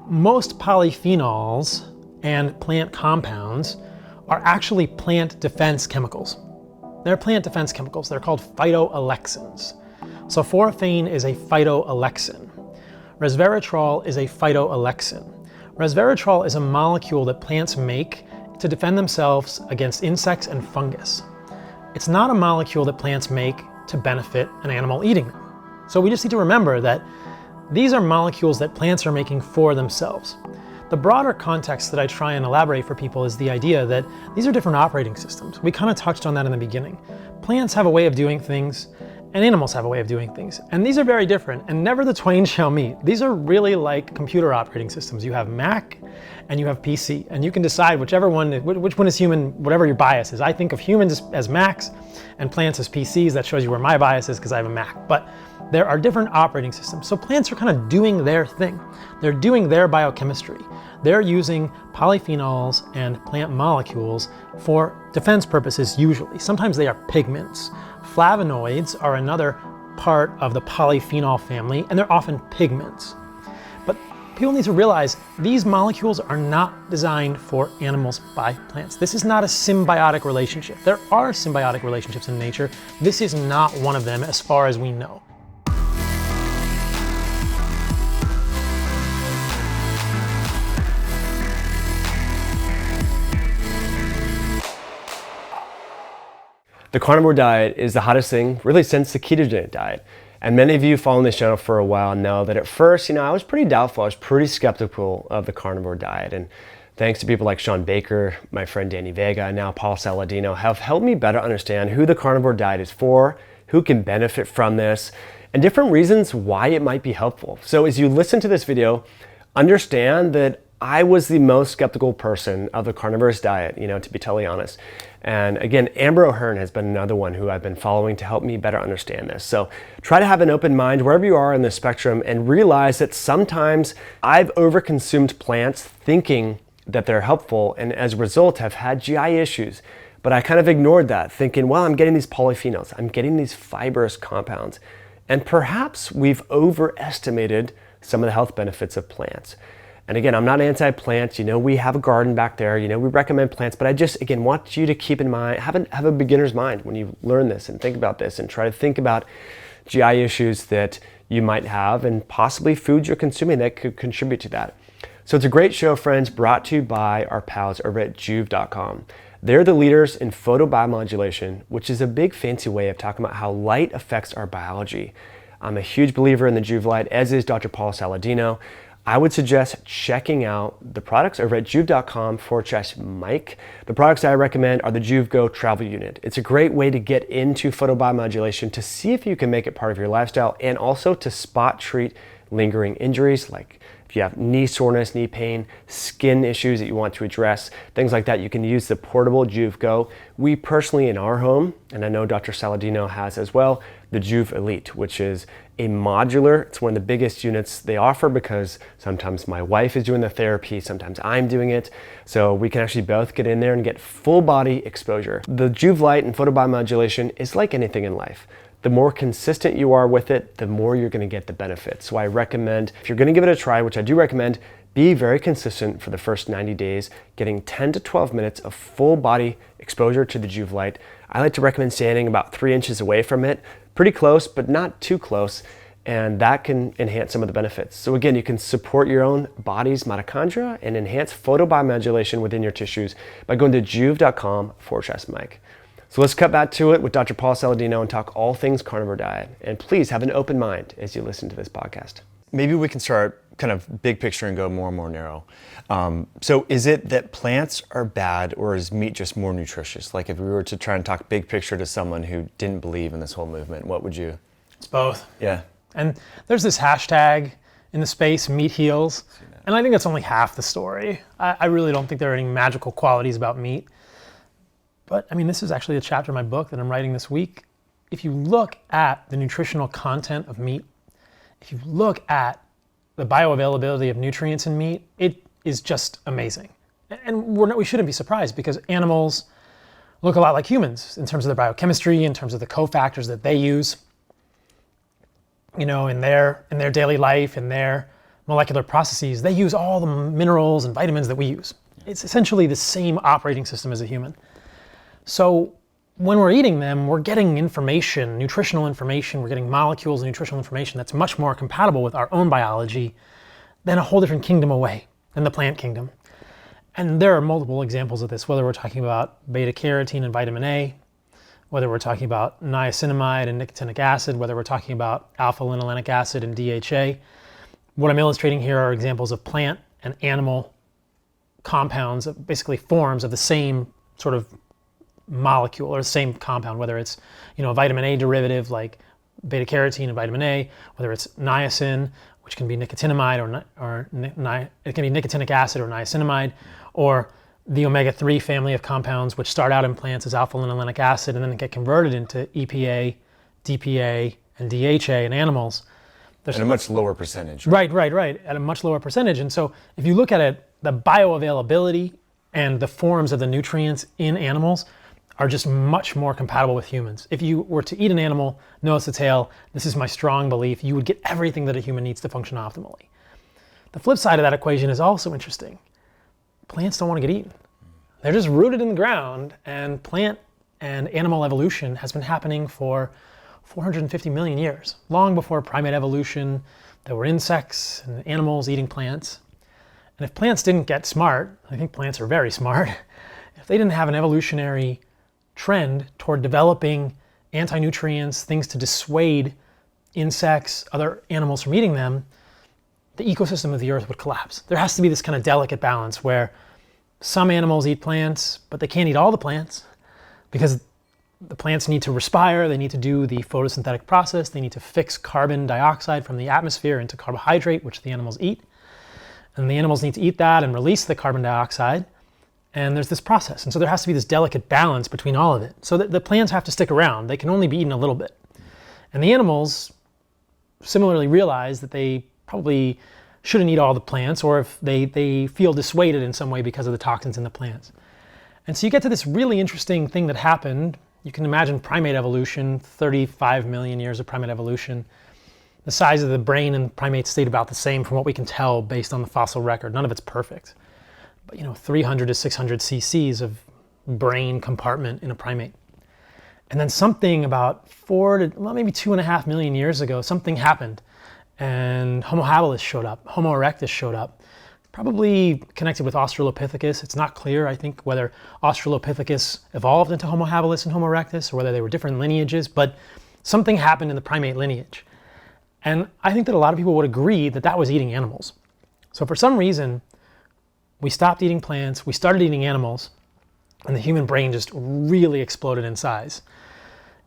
most polyphenols and plant compounds are actually plant defense chemicals. They're plant defense chemicals. They're called phytoalexins. Sulforaphane is a phytoalexin. Resveratrol is a phytoalexin. Resveratrol is a molecule that plants make to defend themselves against insects and fungus. It's not a molecule that plants make to benefit an animal eating them. So we just need to remember that these are molecules that plants are making for themselves. The broader context that I try and elaborate for people is the idea that these are different operating systems. We kind of touched on that in the beginning. Plants have a way of doing things, and animals have a way of doing things. And these are very different, and never the twain shall meet. These are really like computer operating systems. You have Mac and you have PC, and you can decide which one is human, whatever your bias is. I think of humans as Macs and plants as PCs. That shows you where my bias is because I have a Mac. But there are different operating systems. So plants are kind of doing their thing. They're doing their biochemistry. They're using polyphenols and plant molecules for defense purposes usually. Sometimes they are pigments. Flavonoids are another part of the polyphenol family, and they're often pigments. But people need to realize these molecules are not designed for animals by plants. This is not a symbiotic relationship. There are symbiotic relationships in nature. This is not one of them as far as we know. The carnivore diet is the hottest thing really since the ketogenic diet. And many of you following this channel for a while know that at first, I was pretty doubtful. I was pretty skeptical of the carnivore diet. And thanks to people like Sean Baker, my friend Danny Vega, and now Paul Saladino have helped me better understand who the carnivore diet is for, who can benefit from this, and different reasons why it might be helpful. So as you listen to this video, understand that I was the most skeptical person of the carnivorous diet, to be totally honest. And again, Amber O'Hearn has been another one who I've been following to help me better understand this. So try to have an open mind wherever you are in the spectrum and realize that sometimes I've overconsumed plants thinking that they're helpful, and as a result have had GI issues. But I kind of ignored that, thinking, well, I'm getting these polyphenols, I'm getting these fibrous compounds. And perhaps we've overestimated some of the health benefits of plants. And again, I'm not anti-plants. We have a garden back there. We recommend plants, but I just, again, want you to keep in mind, have a beginner's mind when you learn this and think about this and try to think about GI issues that you might have and possibly foods you're consuming that could contribute to that. So it's a great show, friends, brought to you by our pals over at Joovv.com. They're the leaders in photobiomodulation, which is a big fancy way of talking about how light affects our biology. I'm a huge believer in the Joovv light, as is Dr. Paul Saladino. I would suggest checking out the products over at Joovv.com/Mike. The products I recommend are the Joovv Go Travel Unit. It's a great way to get into photobiomodulation to see if you can make it part of your lifestyle, and also to spot treat lingering injuries, like if you have knee soreness, knee pain, skin issues that you want to address, things like that. You can use the portable Joovv Go. We personally in our home, and I know Dr. Saladino has as well, the Joovv Elite, which is a modular. It's one of the biggest units they offer because sometimes my wife is doing the therapy, sometimes I'm doing it. So we can actually both get in there and get full body exposure. The Joovv Light and photobiomodulation is like anything in life. The more consistent you are with it, the more you're going to get the benefits. So I recommend, if you're going to give it a try, which I do recommend, be very consistent for the first 90 days, getting 10 to 12 minutes of full body exposure to the Joovv Light. I like to recommend standing about 3 inches away from it, pretty close, but not too close, and that can enhance some of the benefits. So again, you can support your own body's mitochondria and enhance photobiomodulation within your tissues by going to Joovv.com/Mike. So let's cut back to it with Dr. Paul Saladino and talk all things carnivore diet. And please have an open mind as you listen to this podcast. Maybe we can start kind of big picture and go more and more narrow. So is it that plants are bad, or is meat just more nutritious? Like if we were to try and talk big picture to someone who didn't believe in this whole movement, what would you? It's both. Yeah. And there's this hashtag in the space, meat heals. And I think that's only half the story. I really don't think there are any magical qualities about meat. But I mean, this is actually a chapter in my book that I'm writing this week. If you look at the nutritional content of meat, if you look at the bioavailability of nutrients in meat, it is just amazing. And we shouldn't be surprised, because animals look a lot like humans in terms of their biochemistry, in terms of the cofactors that they use, in their daily life, in their molecular processes, they use all the minerals and vitamins that we use. It's essentially the same operating system as a human. So when we're eating them, we're getting information, nutritional information, we're getting molecules and nutritional information that's much more compatible with our own biology than a whole different kingdom away, than the plant kingdom. And there are multiple examples of this, whether we're talking about beta-carotene and vitamin A, whether we're talking about niacinamide and nicotinic acid, whether we're talking about alpha-linolenic acid and DHA. What I'm illustrating here are examples of plant and animal compounds, basically forms of the same sort of molecule or the same compound, whether it's a vitamin A derivative like beta-carotene and vitamin A, whether it's niacin, which can be nicotinamide or it can be nicotinic acid or niacinamide, or the omega-3 family of compounds, which start out in plants as alpha-linolenic acid and then get converted into EPA, DPA, and DHA in animals. At a much lower percentage. Right, at a much lower percentage. And so if you look at it, the bioavailability and the forms of the nutrients in animals are just much more compatible with humans. If you were to eat an animal, nose to tail, this is my strong belief, you would get everything that a human needs to function optimally. The flip side of that equation is also interesting. Plants don't want to get eaten. They're just rooted in the ground, and plant and animal evolution has been happening for 450 million years. Long before primate evolution, there were insects and animals eating plants. And if plants didn't get smart, I think plants are very smart, if they didn't have an evolutionary trend toward developing anti-nutrients, things to dissuade insects, other animals from eating them, the ecosystem of the earth would collapse. There has to be this kind of delicate balance where some animals eat plants, but they can't eat all the plants because the plants need to respire, they need to do the photosynthetic process, they need to fix carbon dioxide from the atmosphere into carbohydrate, which the animals eat. And the animals need to eat that and release the carbon dioxide. And there's this process. And so there has to be this delicate balance between all of it. So that the plants have to stick around. They can only be eaten a little bit. And the animals similarly realize that they probably shouldn't eat all the plants, or if they feel dissuaded in some way because of the toxins in the plants. And so you get to this really interesting thing that happened. You can imagine primate evolution, 35 million years of primate evolution. The size of the brain in primates stayed about the same from what we can tell based on the fossil record. None of it's perfect. But 300 to 600 cc's of brain compartment in a primate. And then something about 2.5 million years ago, something happened and Homo habilis showed up, Homo erectus showed up, probably connected with Australopithecus. It's not clear, I think, whether Australopithecus evolved into Homo habilis and Homo erectus or whether they were different lineages, but something happened in the primate lineage. And I think that a lot of people would agree that that was eating animals. So for some reason, we stopped eating plants, we started eating animals, and the human brain just really exploded in size.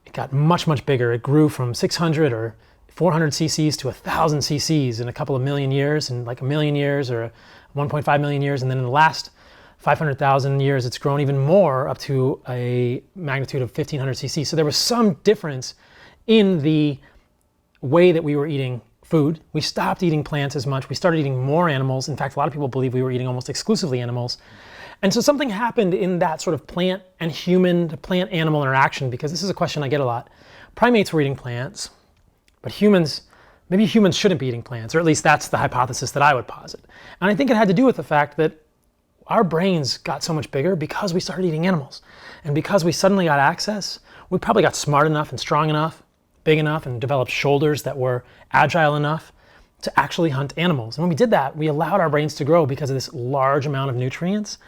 It got much, much bigger. It grew from 600 or 400 cc's to 1,000 cc's in a couple of million years, in like a million years or 1.5 million years. And then in the last 500,000 years, it's grown even more up to a magnitude of 1,500 cc's. So there was some difference in the way that we were eating food. We stopped eating plants as much. We started eating more animals. In fact, a lot of people believe we were eating almost exclusively animals. And so something happened in that sort of plant and human to plant animal interaction, because this is a question I get a lot. Primates were eating plants, but maybe humans shouldn't be eating plants, or at least that's the hypothesis that I would posit. And I think it had to do with the fact that our brains got so much bigger because we started eating animals. And because we suddenly got access, we probably got smart enough and strong enough, big enough, and developed shoulders that were agile enough to actually hunt animals. And when we did that, we allowed our brains to grow because of this large amount of nutrients.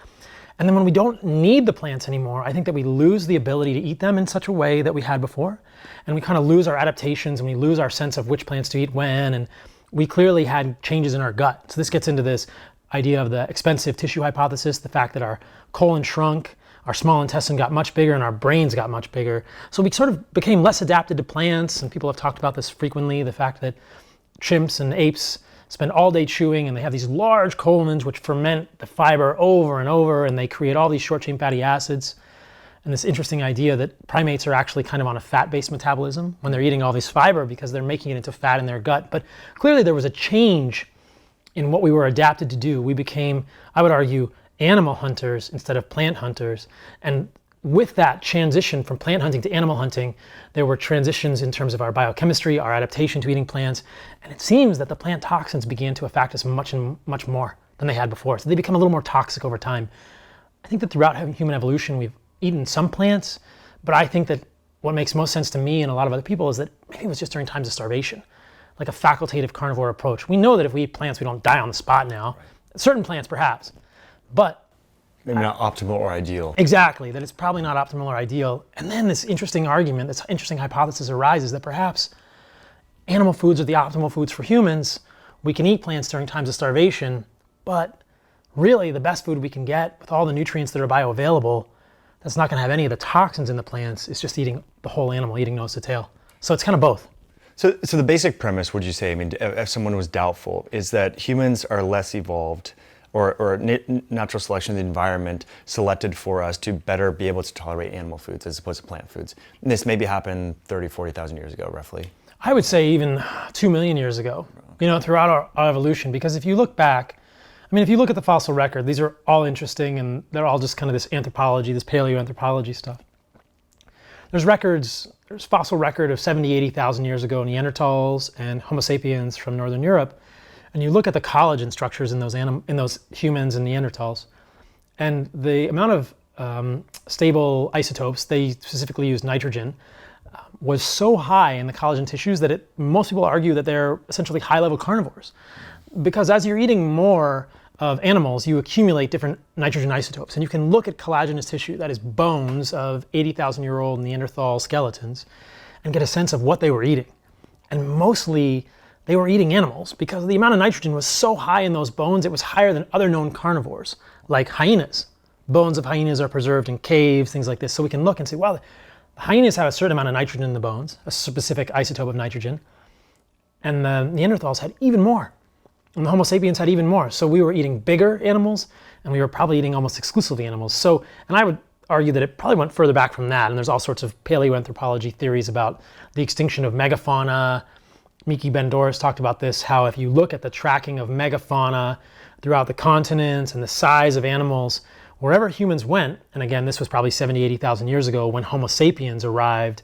And then when we don't need the plants anymore, I think that we lose the ability to eat them in such a way that we had before. And we kind of lose our adaptations and we lose our sense of which plants to eat when. And we clearly had changes in our gut. So this gets into this idea of the expensive tissue hypothesis, the fact that our colon shrunk, our small intestine got much bigger, and our brains got much bigger. So we sort of became less adapted to plants, and people have talked about this frequently, the fact that chimps and apes spend all day chewing, and they have these large colons which ferment the fiber over and over, and they create all these short-chain fatty acids. And this interesting idea that primates are actually kind of on a fat-based metabolism when they're eating all this fiber because they're making it into fat in their gut. But clearly there was a change in what we were adapted to do. We became, I would argue, animal hunters instead of plant hunters. And with that transition from plant hunting to animal hunting, there were transitions in terms of our biochemistry, our adaptation to eating plants, and it seems that the plant toxins began to affect us much more than they had before. So they become a little more toxic over time. I think that throughout human evolution, we've eaten some plants, but I think that what makes most sense to me and a lot of other people is that maybe it was just during times of starvation, like a facultative carnivore approach. We know that if we eat plants, we don't die on the spot now. Right. Certain plants, perhaps, but maybe not optimal or ideal. Exactly, that it's probably not optimal or ideal. And then this interesting argument, this interesting hypothesis arises that perhaps animal foods are the optimal foods for humans. We can eat plants during times of starvation, but really the best food we can get with all the nutrients that are bioavailable, that's not gonna have any of the toxins in the plants, is just eating the whole animal, eating nose to tail. So it's kind of both. So the basic premise, would you say, I mean, if someone was doubtful, is that humans are less evolved or natural selection of the environment selected for us to better be able to tolerate animal foods as opposed to plant foods. And this maybe happened 30, 40,000 years ago, roughly. I would say even 2 million years ago, throughout our evolution, because if you look back, if you look at the fossil record, these are all interesting and they're all just kind of this anthropology, this paleoanthropology stuff. There's fossil record of 70, 80,000 years ago, Neanderthals and Homo sapiens from Northern Europe. And you look at the collagen structures in those humans and Neanderthals, and the amount of stable isotopes, they specifically use nitrogen, was so high in the collagen tissues that most people argue that they're essentially high-level carnivores. Because as you're eating more of animals, you accumulate different nitrogen isotopes. And you can look at collagenous tissue, that is bones of 80,000-year-old Neanderthal skeletons, and get a sense of what they were eating. And mostly, they were eating animals because the amount of nitrogen was so high in those bones, it was higher than other known carnivores, like hyenas. Bones of hyenas are preserved in caves, things like this. So we can look and say, well, the hyenas have a certain amount of nitrogen in the bones, a specific isotope of nitrogen, and the Neanderthals had even more. And the Homo sapiens had even more. So we were eating bigger animals, and we were probably eating almost exclusively animals. So, and I would argue that it probably went further back from that, and there's all sorts of paleoanthropology theories about the extinction of megafauna. Miki Ben-Doris talked about this, how if you look at the tracking of megafauna throughout the continents and the size of animals, wherever humans went, and again, this was probably 70, 80,000 years ago when Homo sapiens arrived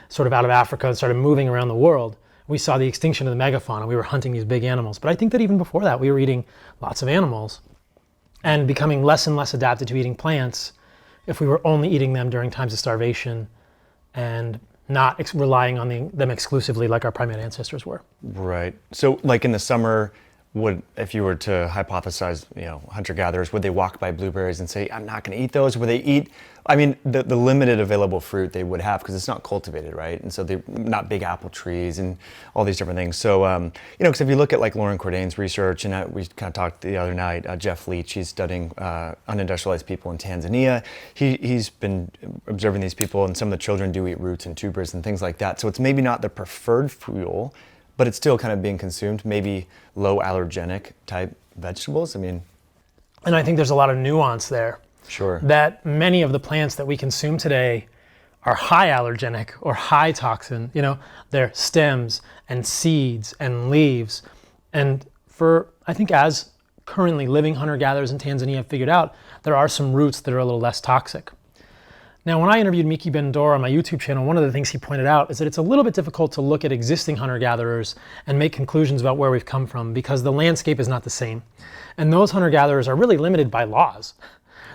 sort of out of Africa and started moving around the world, we saw the extinction of the megafauna. We were hunting these big animals. But I think that even before that, we were eating lots of animals and becoming less and less adapted to eating plants if we were only eating them during times of starvation and not relying on them exclusively like our primate ancestors were. Right. So like in the summer, if you were to hypothesize, hunter-gatherers, would they walk by blueberries and say, I'm not going to eat those? Would they eat, the limited available fruit they would have because it's not cultivated, right? And so they're not big apple trees and all these different things. So, because if you look at like Lauren Cordain's research, and we kind of talked the other night, Jeff Leach, he's studying unindustrialized people in Tanzania. He's been observing these people, and some of the children do eat roots and tubers and things like that. So it's maybe not the preferred fuel, but it's still kind of being consumed, maybe low allergenic type vegetables. And I think there's a lot of nuance there. Sure. That many of the plants that we consume today are high allergenic or high toxin. They're stems and seeds and leaves. And I think as currently living hunter-gatherers in Tanzania have figured out, there are some roots that are a little less toxic. Now, when I interviewed Miki Ben-Dor on my YouTube channel, one of the things he pointed out is that it's a little bit difficult to look at existing hunter-gatherers and make conclusions about where we've come from because the landscape is not the same. And those hunter-gatherers are really limited by laws.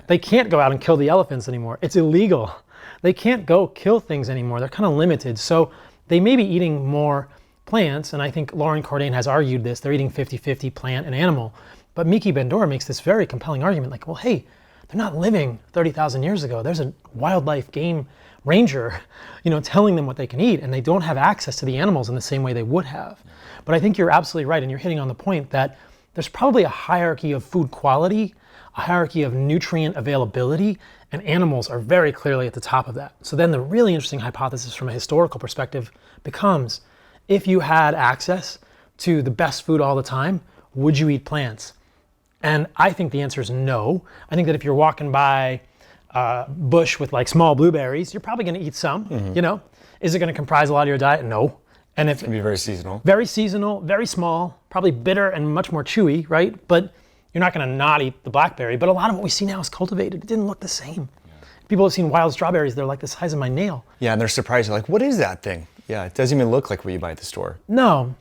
They can't go out and kill the elephants anymore. It's illegal. They can't go kill things anymore. They're kind of limited. So they may be eating more plants, and I think Lauren Cordain has argued this. They're eating 50-50 plant and animal. But Miki Ben-Dor makes this very compelling argument like, well, hey, they're not living 30,000 years ago. There's a wildlife game ranger, telling them what they can eat, and they don't have access to the animals in the same way they would have. But I think you're absolutely right, and you're hitting on the point that there's probably a hierarchy of food quality, a hierarchy of nutrient availability, and animals are very clearly at the top of that. So then the really interesting hypothesis from a historical perspective becomes, if you had access to the best food all the time, would you eat plants? And I think the answer is no. I think that if you're walking by a bush with like small blueberries, you're probably going to eat some, Is it going to comprise a lot of your diet? No. And it's going to be very seasonal. Very seasonal, very small, probably bitter and much more chewy, right? But you're not going to not eat the blackberry. But a lot of what we see now is cultivated. It didn't look the same. People have seen wild strawberries, they're like the size of my nail. Yeah, and they're surprised. They're like, what is that thing? Yeah, it doesn't even look like what you buy at the store. No,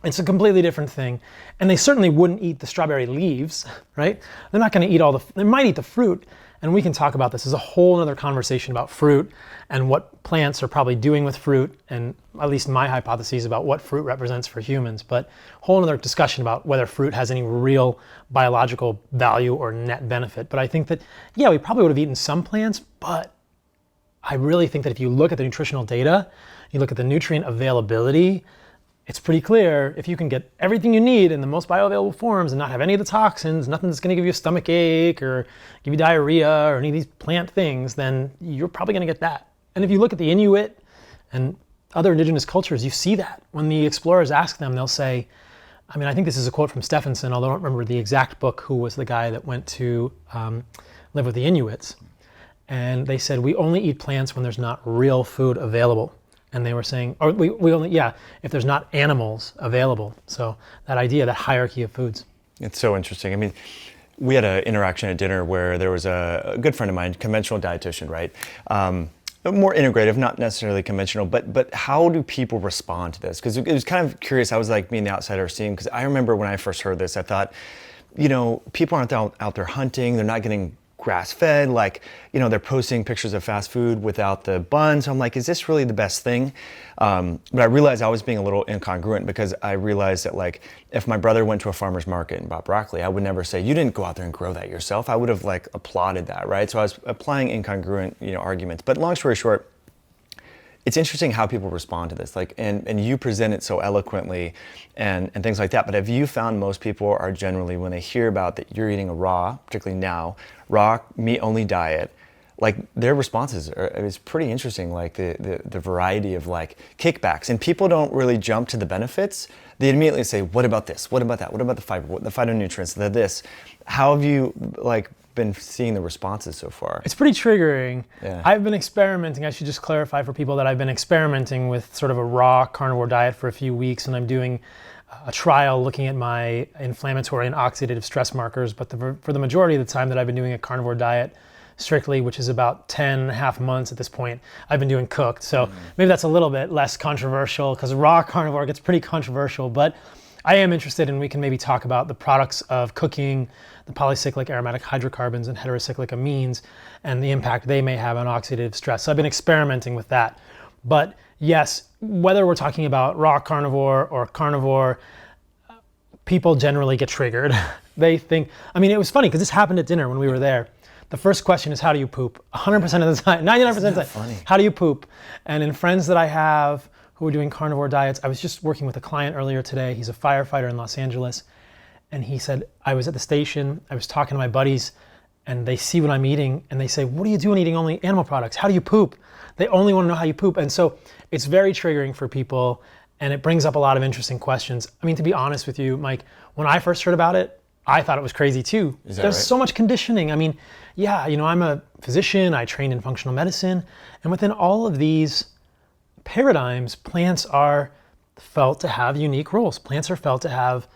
it's a completely different thing. And they certainly wouldn't eat the strawberry leaves, right? They're not gonna eat they might eat the fruit. And we can talk about this. There's a whole other conversation about fruit and what plants are probably doing with fruit, and at least my hypotheses about what fruit represents for humans. But whole other discussion about whether fruit has any real biological value or net benefit. But I think that, yeah, we probably would have eaten some plants, but I really think that if you look at the nutritional data, you look at the nutrient availability, it's pretty clear if you can get everything you need in the most bioavailable forms and not have any of the toxins, nothing that's going to give you a stomach ache or give you diarrhea or any of these plant things, then you're probably going to get that. And if you look at the Inuit and other indigenous cultures, you see that. When the explorers ask them, they'll say, I mean, I think this is a quote from Stephenson, although I don't remember the exact book, who was the guy that went to live with the Inuits. And they said, we only eat plants when there's not real food available. And they were saying, or we only, yeah, if there's not animals available. So that idea, that hierarchy of foods. It's so interesting. I mean, we had an interaction at dinner where there was a good friend of mine, conventional dietitian, right? More integrative, not necessarily conventional, but how do people respond to this? Because it was kind of curious. I was like being the outsider seeing, because I remember when I first heard this, I thought, people aren't out there hunting, they're not getting grass-fed, like, they're posting pictures of fast food without the bun. So I'm like, is this really the best thing? But I realized I was being a little incongruent, because I realized that, like, if my brother went to a farmer's market and bought broccoli, I would never say, you didn't go out there and grow that yourself. I would have applauded that, right? So I was applying incongruent, arguments. But long story short, it's interesting how people respond to this, and you present it so eloquently and things like that. But have you found most people are generally, when they hear about that you're eating a raw, particularly now, raw meat-only diet, like their responses it's pretty interesting, like the variety of kickbacks. And people don't really jump to the benefits. They immediately say, what about this? What about that? What about the fiber? What the phytonutrients? This? How have you been seeing the responses so far? It's pretty triggering. Yeah. I've been experimenting. I should just clarify for people that I've been experimenting with sort of a raw carnivore diet for a few weeks, and I'm doing a trial looking at my inflammatory and oxidative stress markers. But for the majority of the time that I've been doing a carnivore diet strictly, which is about 10 and a half months at this point, I've been doing cooked. So maybe that's a little bit less controversial, because raw carnivore gets pretty controversial. But I am interested, and we can maybe talk about the products of cooking, the polycyclic aromatic hydrocarbons and heterocyclic amines, and the impact they may have on oxidative stress. So I've been experimenting with that. But yes, whether we're talking about raw carnivore or carnivore, people generally get triggered. They think, it was funny because this happened at dinner when we were there. The first question is, how do you poop? 100% of the time, 99% of the time, how do you poop? And in friends that I have who are doing carnivore diets, I was just working with a client earlier today. He's a firefighter in Los Angeles. And he said, I was at the station, I was talking to my buddies, and they see what I'm eating, and they say, what are you doing eating only animal products? How do you poop? They only want to know how you poop. And so it's very triggering for people, and it brings up a lot of interesting questions. To be honest with you, Mike, when I first heard about it, I thought it was crazy too. Is that There's right? so much conditioning. I'm a physician, I trained in functional medicine, and within all of these paradigms, plants are felt to have unique roles. Plants are felt to have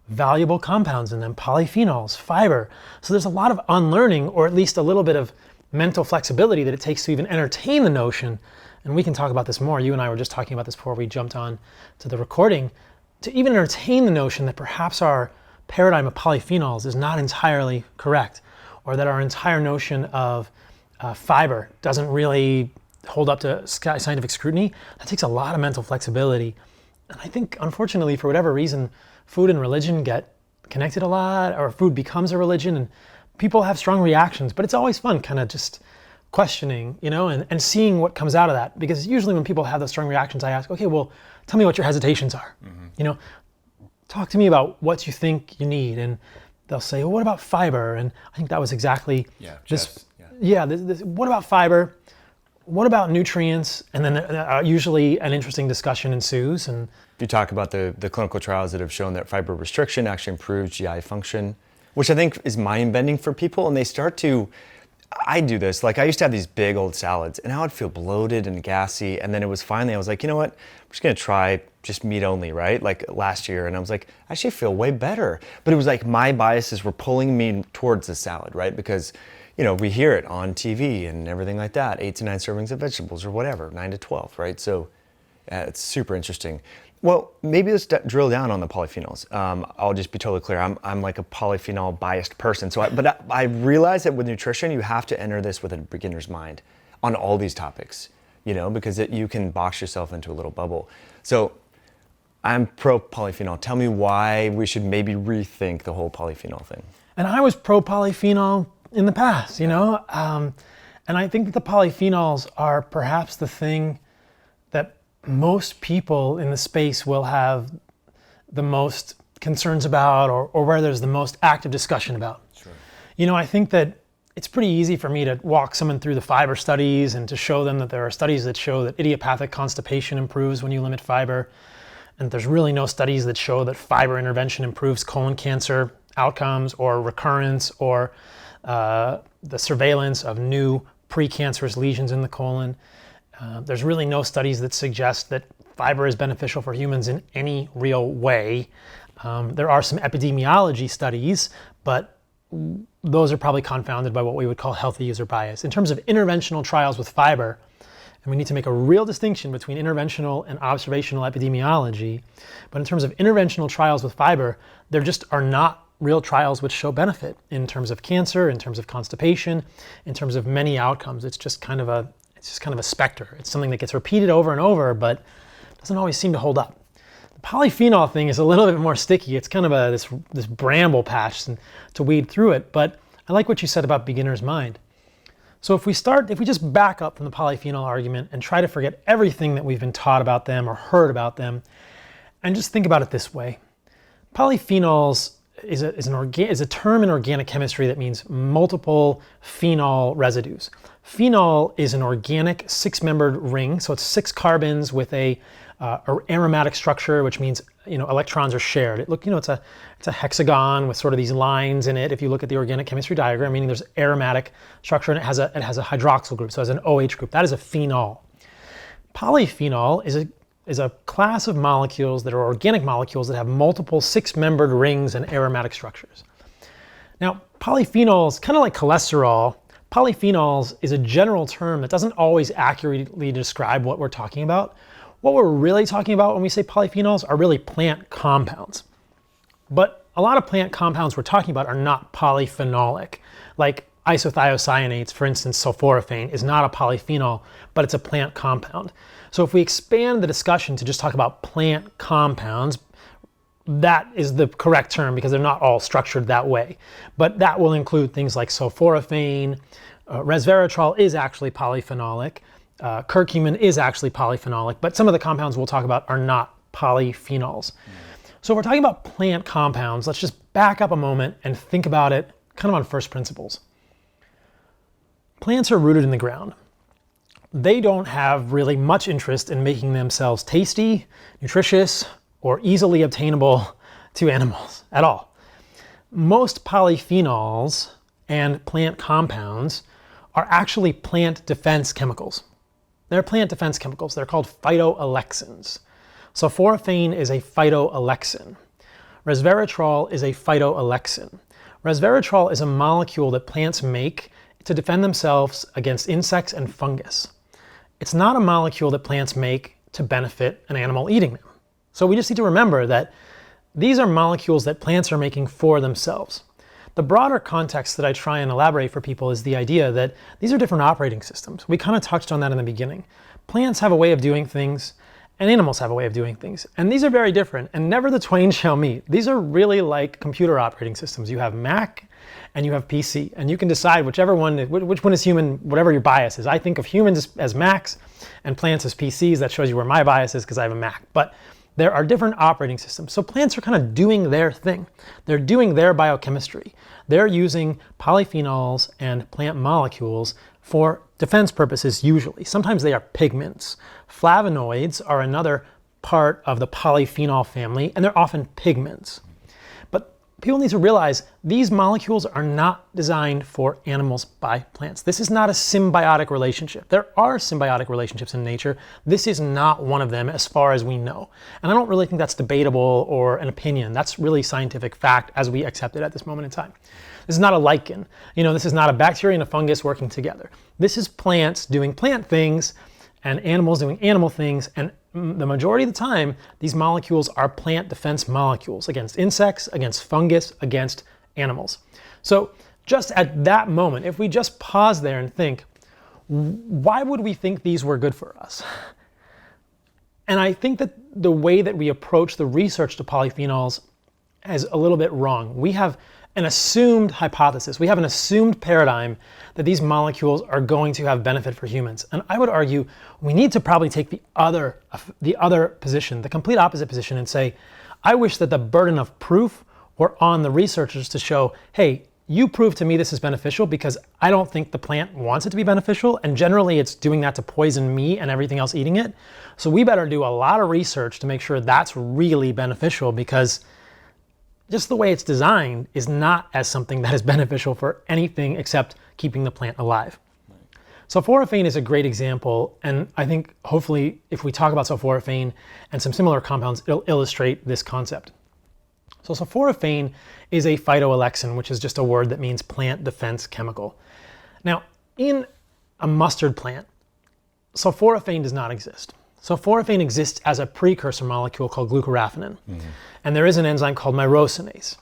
valuable compounds in them, polyphenols, fiber. So there's a lot of unlearning, or at least a little bit of mental flexibility that it takes to even entertain the notion. And we can talk about this more. You and I were just talking about this before we jumped on to the recording. To even entertain the notion that perhaps our paradigm of polyphenols is not entirely correct, or that our entire notion of fiber doesn't really hold up to scientific scrutiny, that takes a lot of mental flexibility. And I think, unfortunately, for whatever reason, food and religion get connected a lot, or food becomes a religion, and people have strong reactions. But it's always fun kind of just questioning, and seeing what comes out of that. Because usually when people have those strong reactions, I ask, okay, well, tell me what your hesitations are. Talk to me about what you think you need. And they'll say, well, what about fiber? And I think that was exactly this. What about fiber? What about nutrients? And then usually an interesting discussion ensues. And you talk about the clinical trials that have shown that fiber restriction actually improves GI function, which I think is mind-bending for people. And they start to, I do this, I used to have these big old salads, and I would feel bloated and gassy. And then it was finally, I was like, you know what? I'm just gonna try just meat only, right? Last year. And I was like, I actually feel way better. But it was like my biases were pulling me towards the salad, right? Because we hear it on TV and everything like that, 8 to 9 servings of vegetables or whatever, 9 to 12, right? So it's super interesting. Well, maybe let's drill down on the polyphenols. I'll just be totally clear. I'm like a polyphenol biased person. But I realize that with nutrition, you have to enter this with a beginner's mind on all these topics, because you can box yourself into a little bubble. So I'm pro polyphenol. Tell me why we should maybe rethink the whole polyphenol thing. And I was pro polyphenol in the past, and I think that the polyphenols are perhaps the thing that most people in the space will have the most concerns about, or where there's the most active discussion about. Sure. I think that it's pretty easy for me to walk someone through the fiber studies and to show them that there are studies that show that idiopathic constipation improves when you limit fiber. And there's really no studies that show that fiber intervention improves colon cancer outcomes or recurrence or the surveillance of new precancerous lesions in the colon. There's really no studies that suggest that fiber is beneficial for humans in any real way. There are some epidemiology studies, but those are probably confounded by what we would call healthy user bias. In terms of interventional trials with fiber, and we need to make a real distinction between interventional and observational epidemiology, but in terms of interventional trials with fiber, there just are not real trials which show benefit in terms of cancer, in terms of constipation, in terms of many outcomes. It's just kind of a specter. It's something that gets repeated over and over, but doesn't always seem to hold up. The polyphenol thing is a little bit more sticky. It's kind of this bramble patch to weed through it, but I like what you said about beginner's mind. So if we just back up from the polyphenol argument and try to forget everything that we've been taught about them or heard about them, and just think about it this way. Polyphenols is a term in organic chemistry that means multiple phenol residues. Phenol is an organic 6-membered ring, so it's 6 carbons with a aromatic structure, which means electrons are shared. It's a hexagon with sort of these lines in it. If you look at the organic chemistry diagram, meaning there's aromatic structure and it has a hydroxyl group, so it has an OH group. That is a phenol. Polyphenol is a class of molecules that are organic molecules that have multiple 6-membered rings and aromatic structures. Now, polyphenols, kind of like cholesterol, polyphenols is a general term that doesn't always accurately describe what we're talking about. What we're really talking about when we say polyphenols are really plant compounds. But a lot of plant compounds we're talking about are not polyphenolic. Like isothiocyanates, for instance, sulforaphane is not a polyphenol, but it's a plant compound. So if we expand the discussion to just talk about plant compounds, that is the correct term because they're not all structured that way. But that will include things like sulforaphane, resveratrol is actually polyphenolic, curcumin is actually polyphenolic, but some of the compounds we'll talk about are not polyphenols. So if we're talking about plant compounds, let's just back up a moment and think about it kind of on first principles. Plants are rooted in the ground. They don't have really much interest in making themselves tasty, nutritious, or easily obtainable to animals at all. Most polyphenols and plant compounds are actually plant defense chemicals. They're plant defense chemicals. They're called phytoalexins. Sulforaphane is a phytoalexin. Resveratrol is a phytoalexin. Resveratrol is a molecule that plants make to defend themselves against insects and fungus. It's not a molecule that plants make to benefit an animal eating them. So we just need to remember that these are molecules that plants are making for themselves. The broader context that I try and elaborate for people is the idea that these are different operating systems. We kind of touched on that in the beginning. Plants have a way of doing things, and animals have a way of doing things. And these are very different, and never the twain shall meet. These are really like computer operating systems. You have Mac and you have PC, and you can decide which one is human, whatever your bias is. I think of humans as Macs and plants as PCs. That shows you where my bias is because I have a Mac. But there are different operating systems. So plants are kind of doing their thing. They're doing their biochemistry. They're using polyphenols and plant molecules for defense purposes usually. Sometimes they are pigments. Flavonoids are another part of the polyphenol family, and they're often pigments. But people need to realize these molecules are not designed for animals by plants. This is not a symbiotic relationship. There are symbiotic relationships in nature. This is not one of them as far as we know. And I don't really think that's debatable or an opinion. That's really scientific fact as we accept it at this moment in time. This is not a lichen. This is not a bacteria and a fungus working together. This is plants doing plant things and animals doing animal things. And the majority of the time, these molecules are plant defense molecules against insects, against fungus, against animals. So just at that moment, if we just pause there and think, why would we think these were good for us? And I think that the way that we approach the research to polyphenols is a little bit wrong. We have an assumed hypothesis. We have an assumed paradigm that these molecules are going to have benefit for humans. And I would argue we need to probably take the other position, the complete opposite position, and say, I wish that the burden of proof were on the researchers to show, hey, you prove to me this is beneficial because I don't think the plant wants it to be beneficial, and generally it's doing that to poison me and everything else eating it. So we better do a lot of research to make sure that's really beneficial, because just the way it's designed is not as something that is beneficial for anything except keeping the plant alive. Sulforaphane is a great example, and I think hopefully if we talk about sulforaphane and some similar compounds, it'll illustrate this concept. So sulforaphane is a phytoalexin, which is just a word that means plant defense chemical. Now, in a mustard plant, sulforaphane does not exist. Sulforaphane exists as a precursor molecule called glucoraphanin, and there is an enzyme called myrosinase.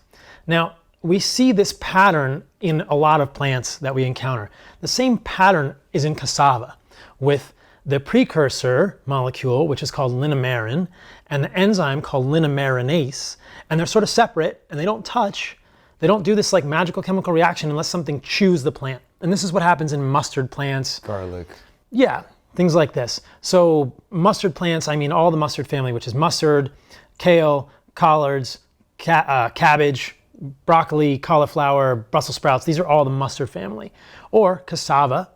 Now, we see this pattern in a lot of plants that we encounter. The same pattern is in cassava, with the precursor molecule, which is called linamarin, and the enzyme called linamarinase, and they're sort of separate and they don't touch. They don't do this like magical chemical reaction unless something chews the plant. And this is what happens in mustard plants. Garlic. Yeah, things like this. So mustard plants, I mean all the mustard family, which is mustard, kale, collards, cabbage, broccoli, cauliflower, Brussels sprouts. These are all the mustard family. Or cassava,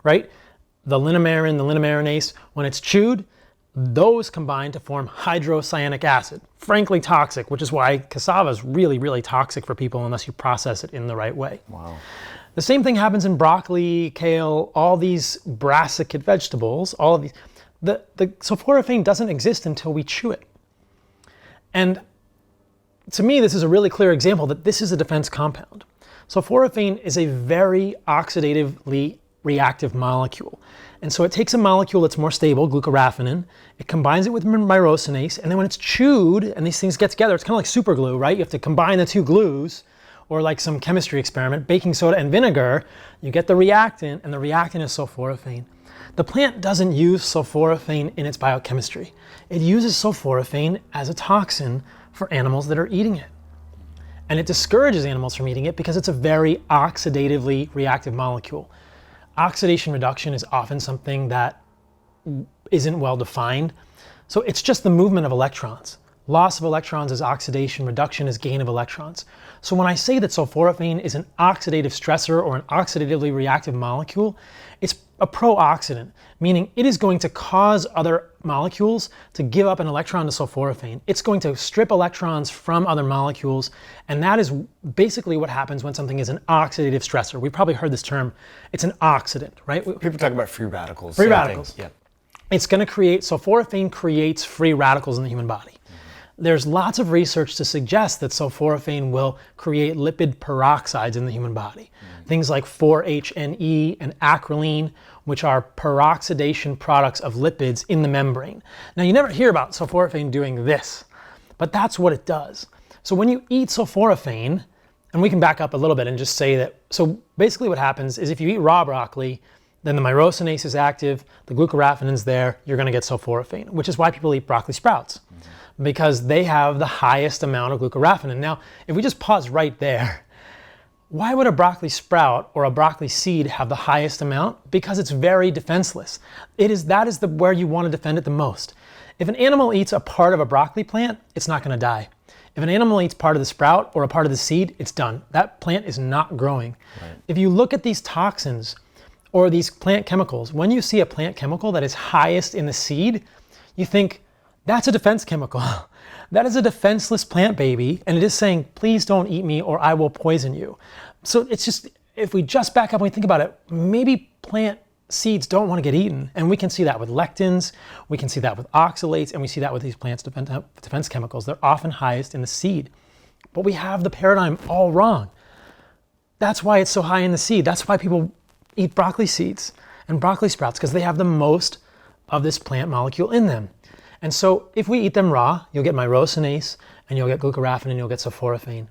right? The linamarin, the linamarinase, when it's chewed, those combine to form hydrocyanic acid, frankly toxic, which is why cassava is really, really toxic for people unless you process it in the right way. Wow. The same thing happens in broccoli, kale, all these brassicate vegetables, all of these. The sulforaphane doesn't exist until we chew it. And to me, this is a really clear example that this is a defense compound. Sulforaphane is a very oxidatively reactive molecule. And so it takes a molecule that's more stable, glucoraphanin, it combines it with myrosinase, and then when it's chewed and these things get together, it's kind of like super glue, right? You have to combine the two glues, or like some chemistry experiment, baking soda and vinegar, you get the reactant, and the reactant is sulforaphane. The plant doesn't use sulforaphane in its biochemistry. It uses sulforaphane as a toxin for animals that are eating it. And it discourages animals from eating it because it's a very oxidatively reactive molecule. Oxidation reduction is often something that isn't well defined. So it's just the movement of electrons. Loss of electrons is oxidation, reduction is gain of electrons. So when I say that sulforaphane is an oxidative stressor or an oxidatively reactive molecule, it's a pro-oxidant, meaning it is going to cause other molecules to give up an electron to sulforaphane. It's going to strip electrons from other molecules, and that is basically what happens when something is an oxidative stressor. We've probably heard this term, it's an oxidant, right? People talk about free radicals. Free radicals. Yeah. It's going to create, sulforaphane creates free radicals in the human body. There's lots of research to suggest that sulforaphane will create lipid peroxides in the human body. Things like 4-HNE and acrolein, which are peroxidation products of lipids in the membrane. Now you never hear about sulforaphane doing this, but that's what it does. So when you eat sulforaphane, and we can back up a little bit and just say that, so basically what happens is if you eat raw broccoli, then the myrosinase is active, the glucoraphanin's there, you're gonna get sulforaphane, which is why people eat broccoli sprouts, because they have the highest amount of glucoraphanin. Now, if we just pause right there, why would a broccoli sprout or a broccoli seed have the highest amount? Because it's very defenseless. That is where you want to defend it the most. If an animal eats a part of a broccoli plant, it's not gonna die. If an animal eats part of the sprout or a part of the seed, it's done. That plant is not growing. Right. If you look at these toxins or these plant chemicals, when you see a plant chemical that is highest in the seed, you think, that's a defense chemical. That is a defenseless plant baby, and it is saying, please don't eat me or I will poison you. So it's just, if we just back up and we think about it, maybe plant seeds don't want to get eaten. And we can see that with lectins, we can see that with oxalates, and we see that with these plants' defense chemicals. They're often highest in the seed. But we have the paradigm all wrong. That's why it's so high in the seed. That's why people eat broccoli seeds and broccoli sprouts, because they have the most of this plant molecule in them. And so if we eat them raw, you'll get myrosinase, and you'll get glucoraphanin, and you'll get sulforaphane.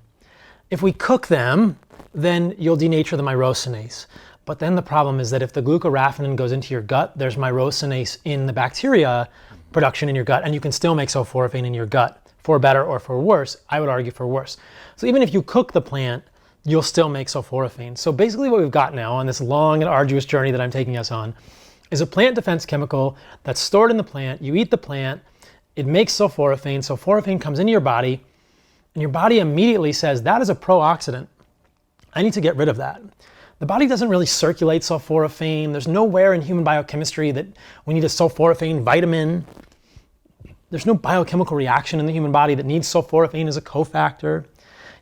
If we cook them, then you'll denature the myrosinase. But then the problem is that if the glucoraphanin goes into your gut, there's myrosinase in the bacteria production in your gut, and you can still make sulforaphane in your gut, for better or for worse. I would argue for worse. So even if you cook the plant, you'll still make sulforaphane. So basically what we've got now on this long and arduous journey that I'm taking us on is a plant defense chemical that's stored in the plant. You eat the plant, it makes sulforaphane. Sulforaphane comes into your body, and your body immediately says, that is a pro-oxidant. I need to get rid of that. The body doesn't really circulate sulforaphane. There's nowhere in human biochemistry that we need a sulforaphane vitamin. There's no biochemical reaction in the human body that needs sulforaphane as a cofactor.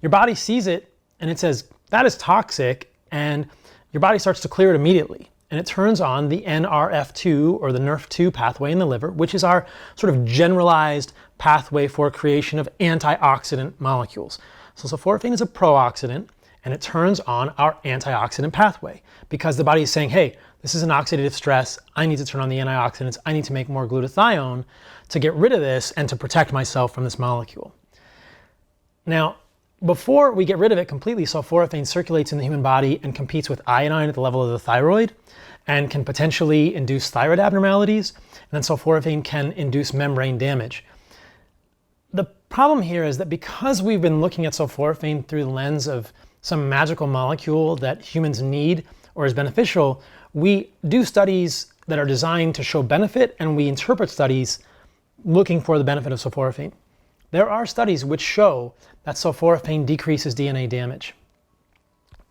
Your body sees it and it says, that is toxic, and your body starts to clear it immediately. And it turns on the NRF2 or the NRF2 pathway in the liver, which is our sort of generalized pathway for creation of antioxidant molecules. So sulforaphane is a pro-oxidant, and it turns on our antioxidant pathway because the body is saying, hey, this is an oxidative stress. I need to turn on the antioxidants. I need to make more glutathione to get rid of this and to protect myself from this molecule. Now, before we get rid of it completely, sulforaphane circulates in the human body and competes with iodine at the level of the thyroid and can potentially induce thyroid abnormalities. And then sulforaphane can induce membrane damage. The problem here is that because we've been looking at sulforaphane through the lens of some magical molecule that humans need or is beneficial, we do studies that are designed to show benefit, and we interpret studies looking for the benefit of sulforaphane. There are studies which show that sulforaphane decreases DNA damage.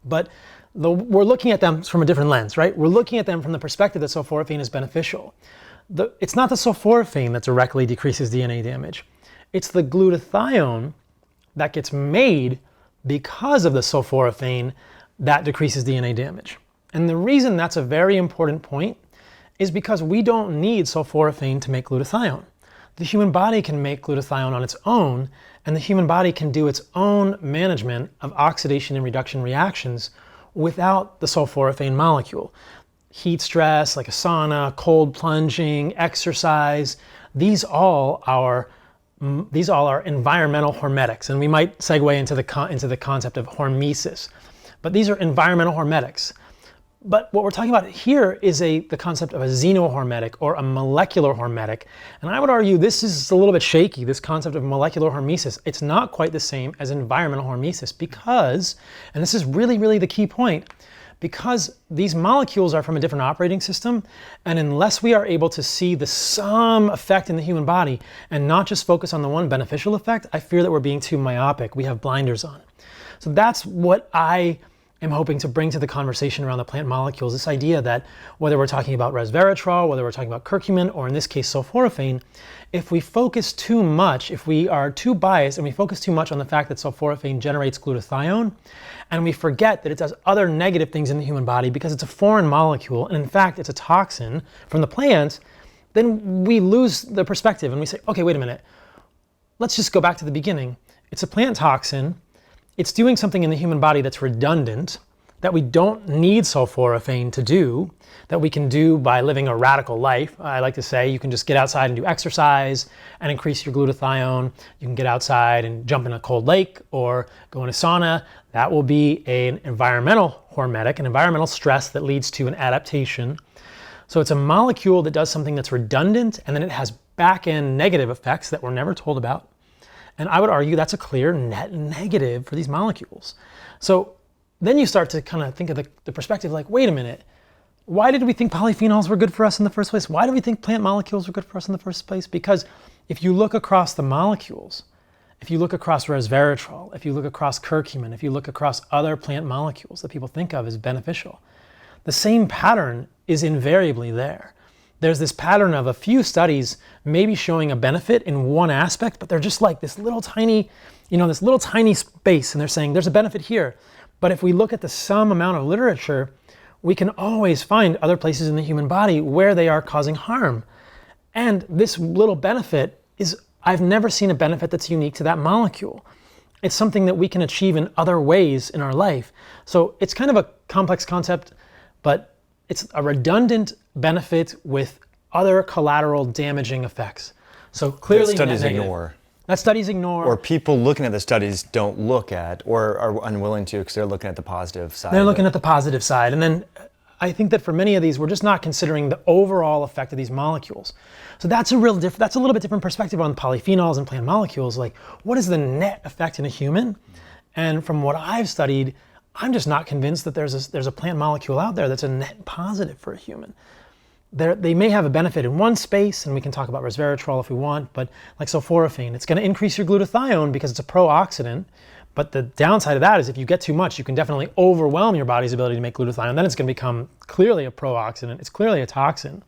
But we're looking at them from a different lens, right? We're looking at them from the perspective that sulforaphane is beneficial. It's not the sulforaphane that directly decreases DNA damage. It's the glutathione that gets made because of the sulforaphane that decreases DNA damage. And the reason that's a very important point is because we don't need sulforaphane to make glutathione. The human body can make glutathione on its own, and the human body can do its own management of oxidation and reduction reactions without the sulforaphane molecule. Heat stress, like a sauna, cold plunging, exercise, these all are environmental hormetics, and we might segue into the concept of hormesis. But these are environmental hormetics. But what we're talking about here is the concept of a xenohormetic or a molecular hormetic. And I would argue this is a little bit shaky, this concept of molecular hormesis. It's not quite the same as environmental hormesis because, and this is really, really the key point, because these molecules are from a different operating system, and unless we are able to see the sum effect in the human body and not just focus on the one beneficial effect, I fear that we're being too myopic. We have blinders on. So that's what I am hoping to bring to the conversation around the plant molecules, this idea that whether we're talking about resveratrol, whether we're talking about curcumin, or in this case sulforaphane, if we focus too much, if we are too biased and we focus too much on the fact that sulforaphane generates glutathione, and we forget that it does other negative things in the human body because it's a foreign molecule, and in fact it's a toxin from the plant, then we lose the perspective and we say, okay, wait a minute, let's just go back to the beginning. It's a plant toxin. It's doing something in the human body that's redundant, that we don't need sulforaphane to do, that we can do by living a radical life. I like to say you can just get outside and do exercise and increase your glutathione. You can get outside and jump in a cold lake or go in a sauna. That will be an environmental hormetic, an environmental stress that leads to an adaptation. So it's a molecule that does something that's redundant, and then it has back-end negative effects that we're never told about. And I would argue that's a clear net negative for these molecules. So then you start to kind of think of the perspective like, wait a minute, why did we think polyphenols were good for us in the first place? Why do we think plant molecules were good for us in the first place? Because if you look across the molecules, if you look across resveratrol, if you look across curcumin, if you look across other plant molecules that people think of as beneficial, the same pattern is invariably there. There's this pattern of a few studies maybe showing a benefit in one aspect, but they're just like this little tiny, this little tiny space, and they're saying there's a benefit here. But if we look at the sum amount of literature, we can always find other places in the human body where they are causing harm. And this little benefit is, I've never seen a benefit that's unique to that molecule. It's something that we can achieve in other ways in our life. So it's kind of a complex concept, but it's a redundant benefit with other collateral damaging effects. So clearly studies ignore. That studies ignore. Or people looking at the studies don't look at, or are unwilling to, because they're looking at the positive side. They're looking at the positive side. And then I think that for many of these, we're just not considering the overall effect of these molecules. So that's a little bit different perspective on polyphenols and plant molecules. Like, what is the net effect in a human? And from what I've studied, I'm just not convinced that there's a plant molecule out there that's a net positive for a human. They may have a benefit in one space, and we can talk about resveratrol if we want, but like sulforaphane, it's going to increase your glutathione because it's a pro-oxidant. But the downside of that is if you get too much, you can definitely overwhelm your body's ability to make glutathione. Then it's going to become clearly a pro-oxidant. It's clearly a toxin.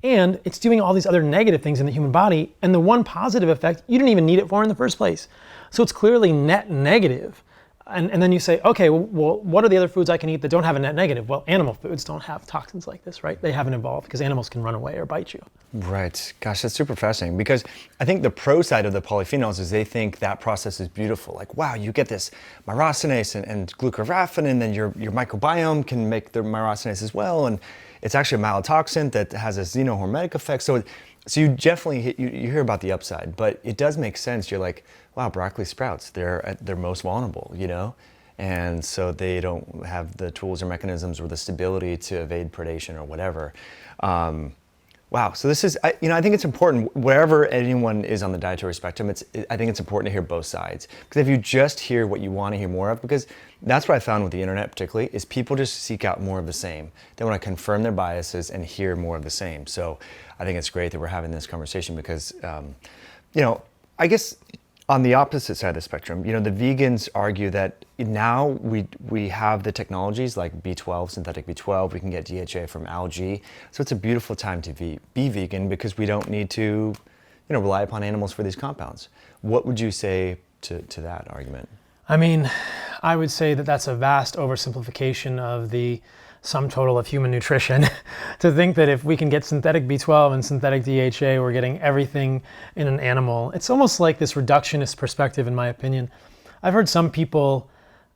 And it's doing all these other negative things in the human body. And the one positive effect, you didn't even need it for in the first place. So it's clearly net negative. And then you say, okay, well, what are the other foods I can eat that don't have a net negative? Well, animal foods don't have toxins like this, right? They haven't evolved because animals can run away or bite you. Right. Gosh, that's super fascinating, because I think the pro side of the polyphenols is they think that process is beautiful. Like, wow, you get this myrosinase and glucoraphanin, and then your microbiome can make the myrosinase as well. And it's actually a mycotoxin that has a xenohormetic effect. So you definitely you hear about the upside, but it does make sense. You're like, wow, broccoli sprouts, they're at their most vulnerable, you know? And so they don't have the tools or mechanisms or the stability to evade predation or whatever. Wow, so this is, I think it's important, wherever anyone is on the dietary spectrum, I think it's important to hear both sides. Because if you just hear what you want to hear more of, because that's what I found with the internet particularly, is people just seek out more of the same. They want to confirm their biases and hear more of the same. So I think it's great that we're having this conversation because, I guess on the opposite side of the spectrum, the vegans argue that now we have the technologies like B12, synthetic B12, we can get DHA from algae. So it's a beautiful time to be vegan because we don't need to, rely upon animals for these compounds. What would you say to that argument? I mean, I would say that that's a vast oversimplification of the sum total of human nutrition to think that if we can get synthetic B12 and synthetic DHA, we're getting everything in an animal. It's almost like this reductionist perspective, in my opinion. I've heard some people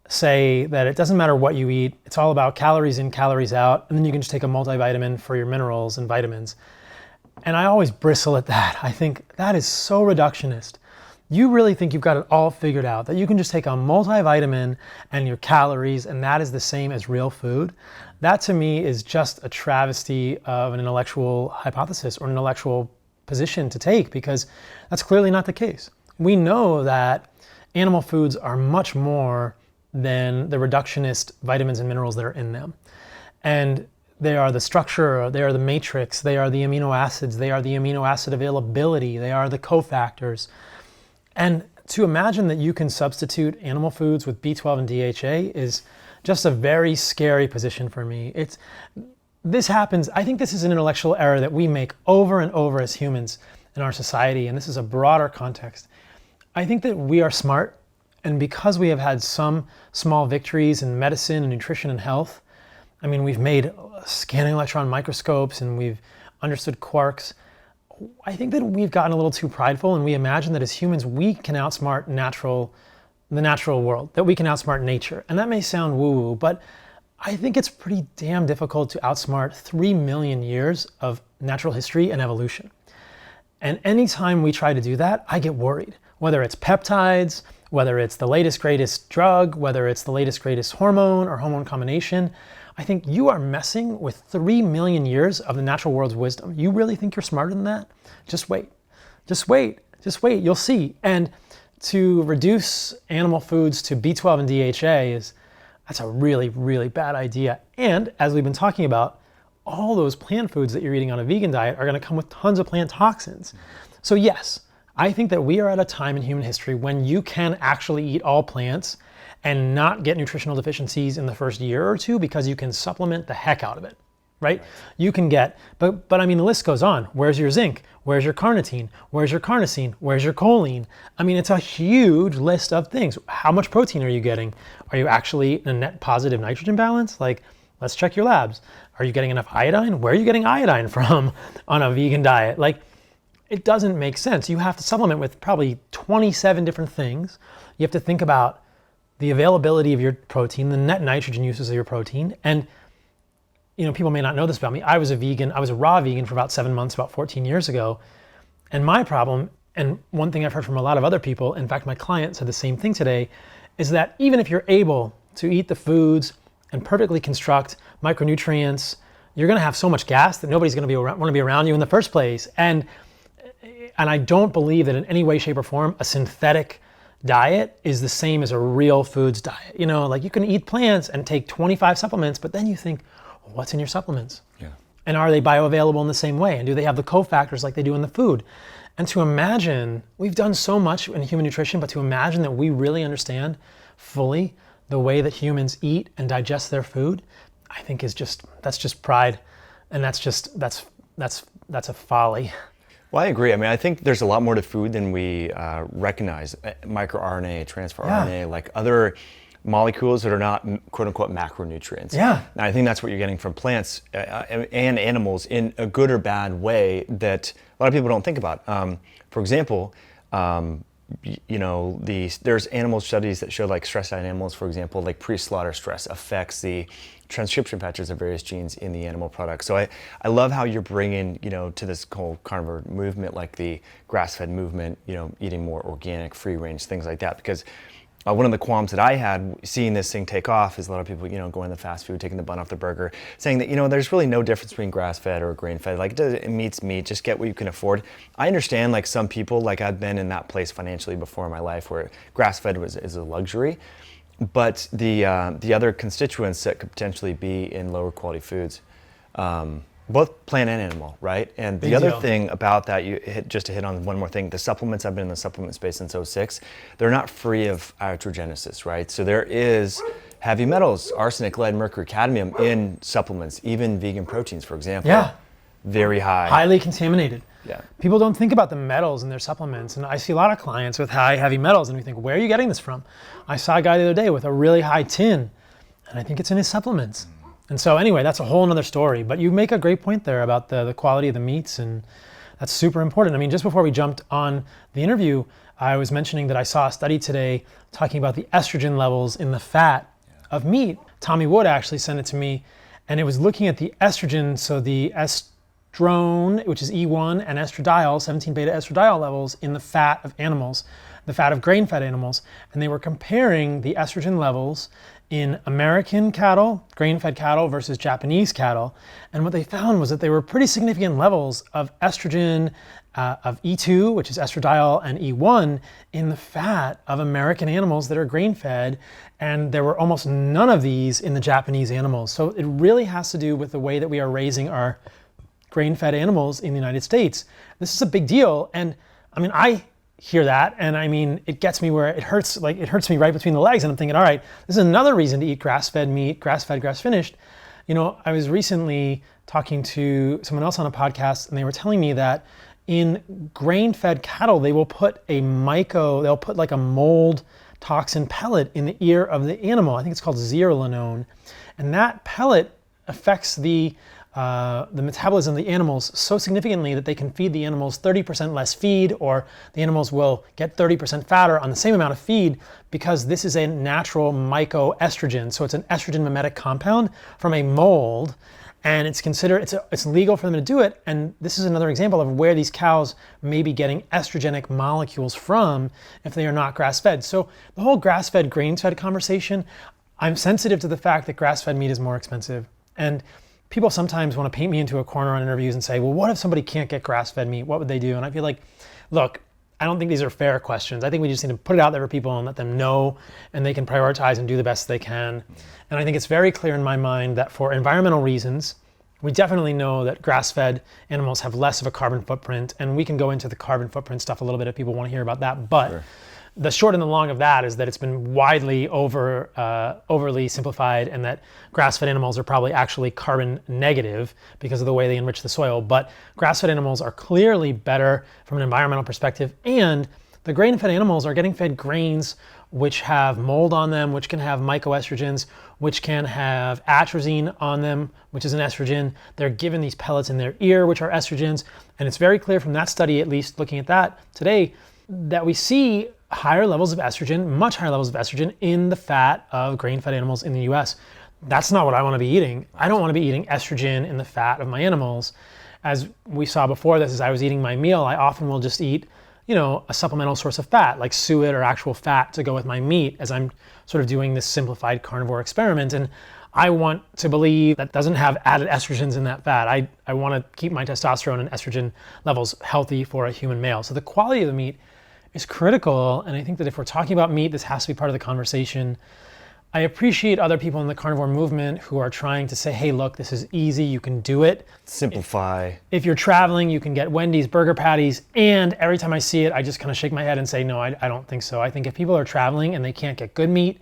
say that it doesn't matter what you eat, it's all about calories in, calories out, and then you can just take a multivitamin for your minerals and vitamins. And I always bristle at that. I think that is so reductionist. You really think you've got it all figured out, that you can just take a multivitamin and your calories and that is the same as real food? That to me is just a travesty of an intellectual hypothesis or an intellectual position to take, because that's clearly not the case. We know that animal foods are much more than the reductionist vitamins and minerals that are in them. And they are the structure, they are the matrix, they are the amino acids, they are the amino acid availability, they are the cofactors. And to imagine that you can substitute animal foods with B12 and DHA is just a very scary position for me. This happens, I think this is an intellectual error that we make over and over as humans in our society, and this is a broader context. I think that we are smart, and because we have had some small victories in medicine and nutrition and health, I mean, we've made scanning electron microscopes and we've understood quarks. I think that we've gotten a little too prideful, and we imagine that as humans we can outsmart the natural world, that we can outsmart nature. And that may sound woo-woo, but I think it's pretty damn difficult to outsmart 3 million years of natural history and evolution. And anytime we try to do that, I get worried. Whether it's peptides, whether it's the latest greatest drug, whether it's the latest greatest hormone or hormone combination, I think you are messing with 3 million years of the natural world's wisdom. You really think you're smarter than that? Just wait. Just wait. Just wait. You'll see. And to reduce animal foods to B12 and DHA that's a really, really bad idea. And as we've been talking about, all those plant foods that you're eating on a vegan diet are going to come with tons of plant toxins. So yes, I think that we are at a time in human history when you can actually eat all plants and not get nutritional deficiencies in the first year or two, because you can supplement the heck out of it, right? You can get, but I mean, the list goes on. Where's your zinc? Where's your carnitine? Where's your carnosine? Where's your choline? I mean, it's a huge list of things. How much protein are you getting? Are you actually in a net positive nitrogen balance? Like, let's check your labs. Are you getting enough iodine? Where are you getting iodine from on a vegan diet? Like, it doesn't make sense. You have to supplement with probably 27 different things. You have to think about the availability of your protein, the net nitrogen uses of your protein. And people may not know this about me. I was a raw vegan for about 7 months, about 14 years ago. And my problem, and one thing I've heard from a lot of other people, in fact, my client said the same thing today, is that even if you're able to eat the foods and perfectly construct micronutrients, you're gonna have so much gas that nobody's gonna want to be around you in the first place. And I don't believe that in any way, shape, or form, a synthetic diet is the same as a real foods diet. Like you can eat plants and take 25 supplements, but then you think, well, what's in your supplements? Yeah. And are they bioavailable in the same way? And do they have the cofactors like they do in the food? And to imagine, we've done so much in human nutrition, but to imagine that we really understand fully the way that humans eat and digest their food, I think that's just pride. And that's a folly. Well, I agree. I mean, I think there's a lot more to food than we recognize. MicroRNA, transfer RNA, like other molecules that are not quote unquote macronutrients. Yeah. And I think that's what you're getting from plants and animals in a good or bad way that a lot of people don't think about. For example, there's animal studies that show like stress-out animals, for example, like pre-slaughter stress affects the transcription factors of various genes in the animal product. So I love how you're bringing, to this whole carnivore movement, like the grass-fed movement, eating more organic, free-range, things like that. Because one of the qualms that I had seeing this thing take off is a lot of people, going to fast food, taking the bun off the burger, saying that, there's really no difference between grass-fed or grain-fed. Like it meat's meat, just get what you can afford. I understand like some people, like I've been in that place financially before in my life where grass-fed is a luxury. But the other constituents that could potentially be in lower quality foods, both plant and animal, right? And the other thing about that, just to hit on one more thing, the supplements, I've been in the supplement space since 2006, they're not free of iatrogenesis, right? So there is heavy metals, arsenic, lead, mercury, cadmium in supplements, even vegan proteins, for example. Yeah. Very high. Highly contaminated. Yeah. People don't think about the metals in their supplements. And I see a lot of clients with high heavy metals and we think, where are you getting this from? I saw a guy the other day with a really high tin and I think it's in his supplements. And so anyway, that's a whole nother story, but you make a great point there about the quality of the meats, and that's super important. I mean, just before we jumped on the interview, I was mentioning that I saw a study today talking about the estrogen levels in the fat of meat. Tommy Wood actually sent it to me, and it was looking at the estrogen, so the estrone, which is E1, and estradiol, 17-beta estradiol levels in the fat of animals, the fat of grain-fed animals, and they were comparing the estrogen levels in American cattle, grain-fed cattle versus Japanese cattle. And what they found was that there were pretty significant levels of estrogen, of E2, which is estradiol, and E1 in the fat of American animals that are grain-fed. And there were almost none of these in the Japanese animals. So it really has to do with the way that we are raising our grain-fed animals in the United States. This is a big deal. And I mean, I hear that, and I mean, it gets me where it hurts me right between the legs, and I'm thinking, all right, this is another reason to eat grass-fed meat, grass-fed, grass-finished. I was recently talking to someone else on a podcast, and they were telling me that in grain-fed cattle, they will put they'll put like a mold toxin pellet in the ear of the animal. I think it's called zearalenone, and that pellet affects the metabolism of the animals so significantly that they can feed the animals 30% less feed, or the animals will get 30% fatter on the same amount of feed, because this is a natural mycoestrogen. So it's an estrogen mimetic compound from a mold, and it's legal for them to do it. And this is another example of where these cows may be getting estrogenic molecules from if they are not grass-fed. So the whole grass-fed, grain-fed conversation, I'm sensitive to the fact that grass-fed meat is more expensive. And people sometimes want to paint me into a corner on interviews and say, well, what if somebody can't get grass-fed meat? What would they do? And I feel like, look, I don't think these are fair questions. I think we just need to put it out there for people and let them know, and they can prioritize and do the best they can. And I think it's very clear in my mind that for environmental reasons, we definitely know that grass-fed animals have less of a carbon footprint, and we can go into the carbon footprint stuff a little bit if people want to hear about that. But sure. The short and the long of that is that it's been widely overly simplified, and that grass-fed animals are probably actually carbon negative because of the way they enrich the soil. But grass-fed animals are clearly better from an environmental perspective, and the grain-fed animals are getting fed grains which have mold on them, which can have mycoestrogens, which can have atrazine on them, which is an estrogen. They're given these pellets in their ear, which are estrogens. And it's very clear from that study, at least looking at that today, that we see higher levels of estrogen, much higher levels of estrogen in the fat of grain-fed animals in the US. That's not what I want to be eating. I don't want to be eating estrogen in the fat of my animals. As we saw before this, as I was eating my meal, I often will just eat, a supplemental source of fat, like suet or actual fat to go with my meat as I'm sort of doing this simplified carnivore experiment. And I want to believe that doesn't have added estrogens in that fat. I want to keep my testosterone and estrogen levels healthy for a human male. So the quality of the meat is critical. And I think that if we're talking about meat, this has to be part of the conversation. I appreciate other people in the carnivore movement who are trying to say, hey, look, this is easy, you can do it. Simplify. If you're traveling, you can get Wendy's burger patties. And every time I see it, I just kind of shake my head and say, no, I don't think so. I think if people are traveling and they can't get good meat,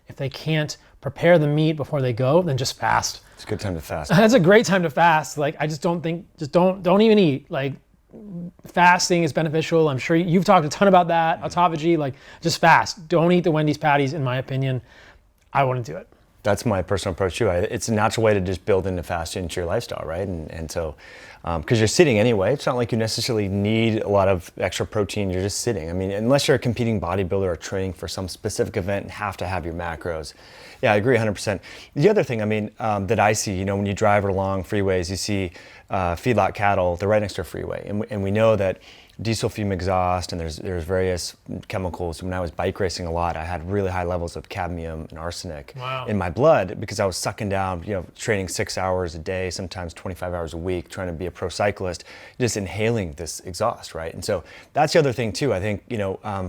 if they can't prepare the meat before they go, then just fast. It's a good time to fast. That's a great time to fast. Like, I just don't think, don't even eat. Like, fasting is beneficial. I'm sure you've talked a ton about that, autophagy, like just fast. Don't eat the Wendy's patties, in my opinion. I wouldn't do it. That's my personal approach too. It's a natural way to just build into fasting into your lifestyle, right? And so, because you're sitting anyway, it's not like you necessarily need a lot of extra protein. You're just sitting. I mean, unless you're a competing bodybuilder or training for some specific event and have to have your macros. Yeah, I agree 100%. The other thing, that I see, when you drive along freeways, you see feedlot cattle, they're right next to a freeway. And we know that diesel fume exhaust, and there's various chemicals. When I was bike racing a lot, I had really high levels of cadmium and arsenic in my blood because I was sucking down, training 6 hours a day, sometimes 25 hours a week, trying to be a pro cyclist, just inhaling this exhaust, right? And so that's the other thing too. I think,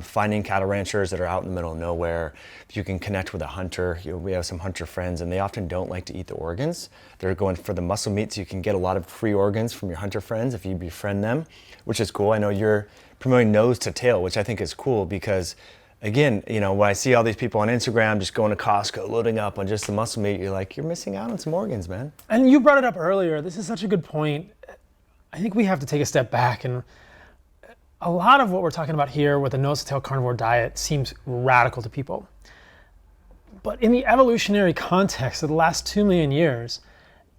finding cattle ranchers that are out in the middle of nowhere, if you can connect with a hunter, we have some hunter friends and they often don't like to eat the organs. They're going for the muscle meat, so you can get a lot of free organs from your hunter friends if you befriend them, which is cool. I know you're promoting nose to tail, which I think is cool because, again, when I see all these people on Instagram just going to Costco, loading up on just the muscle meat, you're like, you're missing out on some organs, man. And you brought it up earlier. This is such a good point. I think we have to take a step back, and a lot of what we're talking about here with the nose to tail carnivore diet seems radical to people. But in the evolutionary context of the last 2 million years,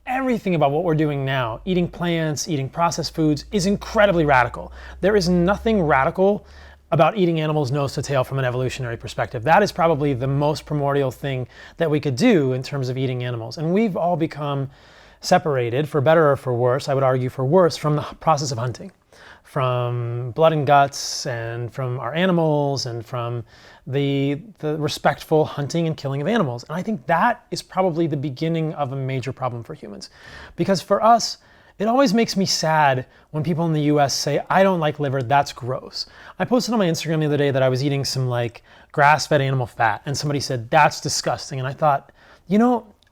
everything about what we're doing now, eating plants, eating processed foods, is incredibly radical. There is nothing radical about eating animals nose to tail from an evolutionary perspective. That is probably the most primordial thing that we could do in terms of eating animals. And we've all become separated, for better or for worse, I would argue for worse, from the process of hunting, from blood and guts, and from our animals, and from the respectful hunting and killing of animals. And I think that is probably the beginning of a major problem for humans. Because for us, it always makes me sad when people in the US say, I don't like liver, that's gross. I posted on my Instagram the other day that I was eating some grass-fed animal fat, and somebody said, that's disgusting. And I thought,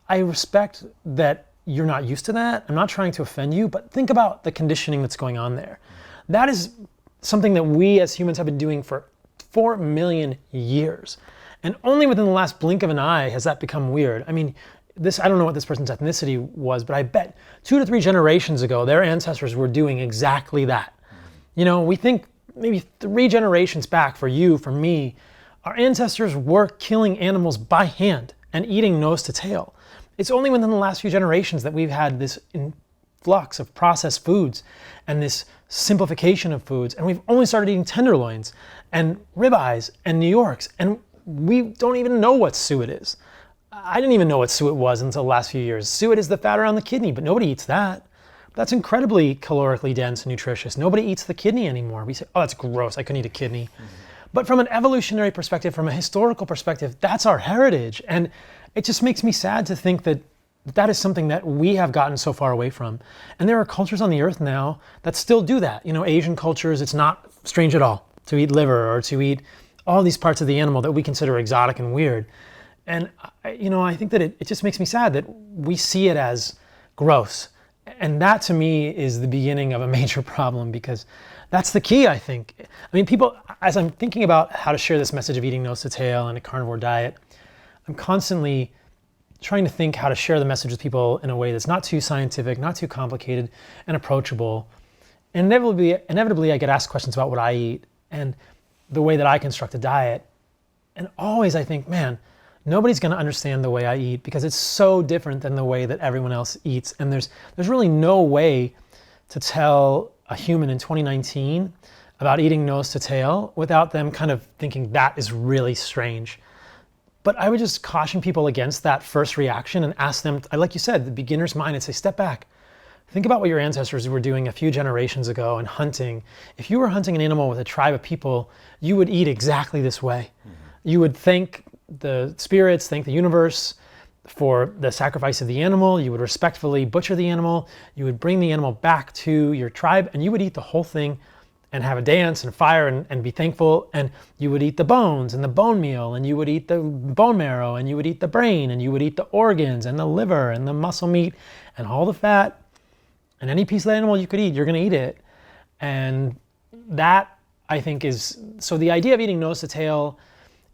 I respect that you're not used to that. I'm not trying to offend you, but think about the conditioning that's going on there. That is something that we as humans have been doing for 4 million years. And only within the last blink of an eye has that become weird. I don't know what this person's ethnicity was, but I bet 2 to 3 generations ago, their ancestors were doing exactly that. We think maybe 3 generations back, for you, for me, our ancestors were killing animals by hand and eating nose to tail. It's only within the last few generations that we've had this influx of processed foods and this simplification of foods, and we've only started eating tenderloins and ribeyes and New Yorks, and we don't even know what suet is. I didn't even know what suet was until the last few years. Suet is the fat around the kidney, but nobody eats that. That's incredibly calorically dense and nutritious. Nobody eats the kidney anymore. We say, oh, that's gross, I couldn't eat a kidney. But from an evolutionary perspective, from a historical perspective, that's our heritage. And it just makes me sad to think that that is something that we have gotten so far away from. And there are cultures on the earth now that still do that. Asian cultures, it's not strange at all to eat liver or to eat all these parts of the animal that we consider exotic and weird. And, I think that it just makes me sad that we see it as gross. And that to me is the beginning of a major problem, because that's the key, I think. People, as I'm thinking about how to share this message of eating nose to tail and a carnivore diet, I'm constantly trying to think how to share the message with people in a way that's not too scientific, not too complicated, and approachable. And inevitably I get asked questions about what I eat and the way that I construct a diet. And always I think, man, nobody's gonna understand the way I eat because it's so different than the way that everyone else eats. And there's really no way to tell a human in 2019 about eating nose to tail without them kind of thinking that is really strange. But I would just caution people against that first reaction and ask them, like you said, the beginner's mind, and say, step back. Think about what your ancestors were doing a few generations ago in hunting. If you were hunting an animal with a tribe of people, you would eat exactly this way. You would thank the spirits, thank the universe for the sacrifice of the animal. You would respectfully butcher the animal. You would bring the animal back to your tribe, and you would eat the whole thing and have a dance and fire and be thankful. And you would eat the bones and the bone meal, and you would eat the bone marrow, and you would eat the brain, and you would eat the organs and the liver and the muscle meat and all the fat. And any piece of that animal you could eat, you're going to eat it. And that, I think, is, so the idea of eating nose to tail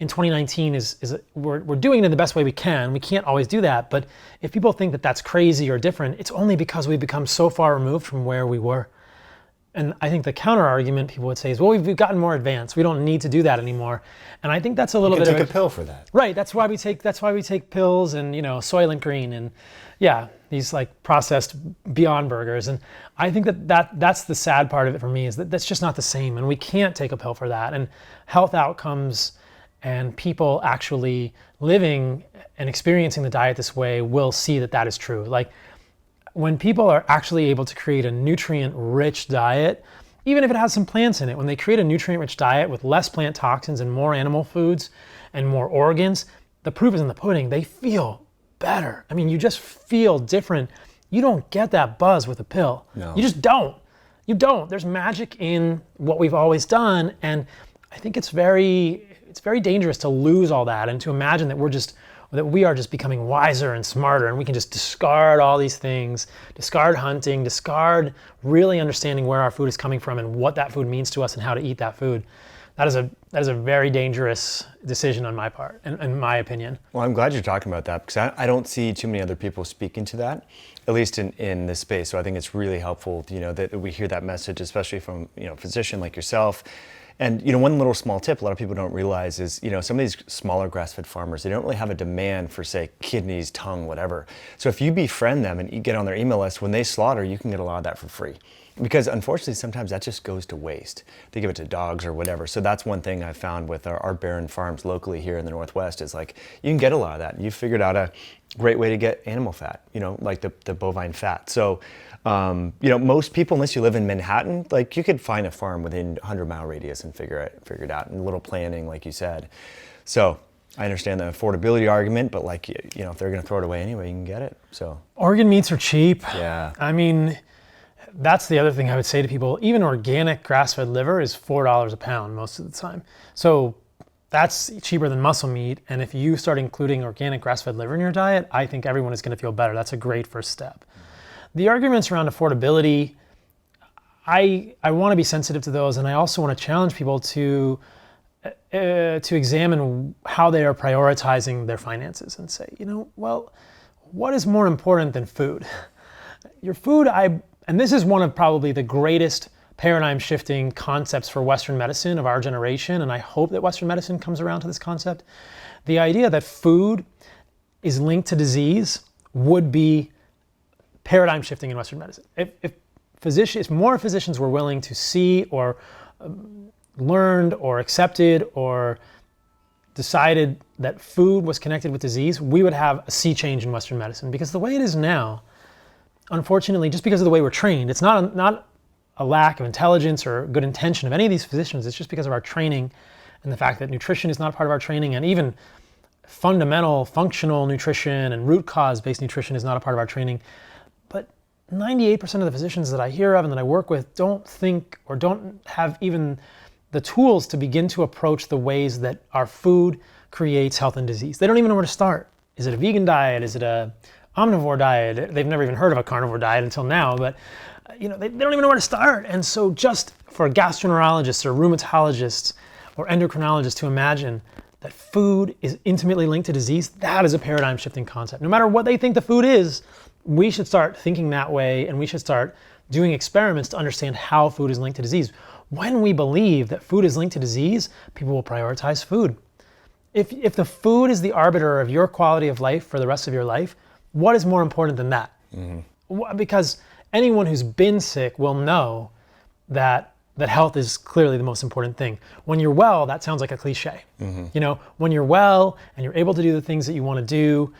in 2019 is we're doing it in the best way we can. We can't always do that. But if people think that that's crazy or different, it's only because we've become so far removed from where we were. And I think the counter argument people would say is, well, we've gotten more advanced. We don't need to do that anymore. And I think that's a little bit of take a pill for that. Right. That's why we take pills and, Soylent Green and these like processed Beyond Burgers. And I think that's the sad part of it for me, is that that's just not the same. And we can't take a pill for that. And health outcomes and people actually living and experiencing the diet this way will see that that is true. Like, when people are actually able to create a nutrient-rich diet, even if it has some plants in it, when they create a nutrient-rich diet with less plant toxins and more animal foods and more organs, the proof is in the pudding. They feel better. I mean, you just feel different. You don't get that buzz with a pill. No. You just don't. You don't. There's magic in what we've always done, and I think it's very dangerous to lose all that and to imagine that we are just becoming wiser and smarter, and we can just discard all these things, discard hunting, discard really understanding where our food is coming from and what that food means to us and how to eat that food. That is a very dangerous decision on my part, in my opinion. Well, I'm glad you're talking about that, because I don't see too many other people speaking to that, at least in this space. So I think it's really helpful, that we hear that message, especially from, a physician like yourself. And one little small tip a lot of people don't realize is, some of these smaller grass-fed farmers, they don't really have a demand for, say, kidneys, tongue, whatever. So if you befriend them and you get on their email list, when they slaughter, you can get a lot of that for free. Because unfortunately, sometimes that just goes to waste. They give it to dogs or whatever. So that's one thing I've found with our barren farms locally here in the Northwest is, like, you can get a lot of that. You've figured out a great way to get animal fat, like the bovine fat. So, most people, unless you live in Manhattan, like, you could find a farm within 100-mile radius and figure it out, and a little planning, like you said. So I understand the affordability argument, but, like, if they're going to throw it away anyway, you can get it. So organ meats are cheap. Yeah. I mean, that's the other thing I would say to people. Even organic grass-fed liver is $4 a pound most of the time. So that's cheaper than muscle meat. And if you start including organic grass-fed liver in your diet, I think everyone is going to feel better. That's a great first step. The arguments around affordability, I want to be sensitive to those, and I also want to challenge people to examine how they are prioritizing their finances and say, well, what is more important than food? Your food, and this is one of probably the greatest paradigm shifting concepts for Western medicine of our generation, and I hope that Western medicine comes around to this concept. The idea that food is linked to disease would be paradigm shifting in Western medicine. If more physicians were willing to see or learned or accepted or decided that food was connected with disease, we would have a sea change in Western medicine. Because the way it is now, unfortunately, just because of the way we're trained, it's not a lack of intelligence or good intention of any of these physicians. It's just because of our training and the fact that nutrition is not part of our training, and even fundamental functional nutrition and root cause based nutrition is not a part of our training. But 98% of the physicians that I hear of and that I work with don't think or don't have even the tools to begin to approach the ways that our food creates health and disease. They don't even know where to start. Is it a vegan diet? Is it a omnivore diet? They've never even heard of a carnivore diet until now, but they don't even know where to start. And so just for gastroenterologists or rheumatologists or endocrinologists to imagine that food is intimately linked to disease, that is a paradigm shifting concept. No matter what they think the food is, we should start thinking that way, and we should start doing experiments to understand how food is linked to disease. When we believe that food is linked to disease, people will prioritize food. If the food is the arbiter of your quality of life for the rest of your life, what is more important than that? Mm-hmm. Because anyone who's been sick will know that that health is clearly the most important thing. When you're well, that sounds like a cliche. You know, when you're well and you're able to do the things that you want to do,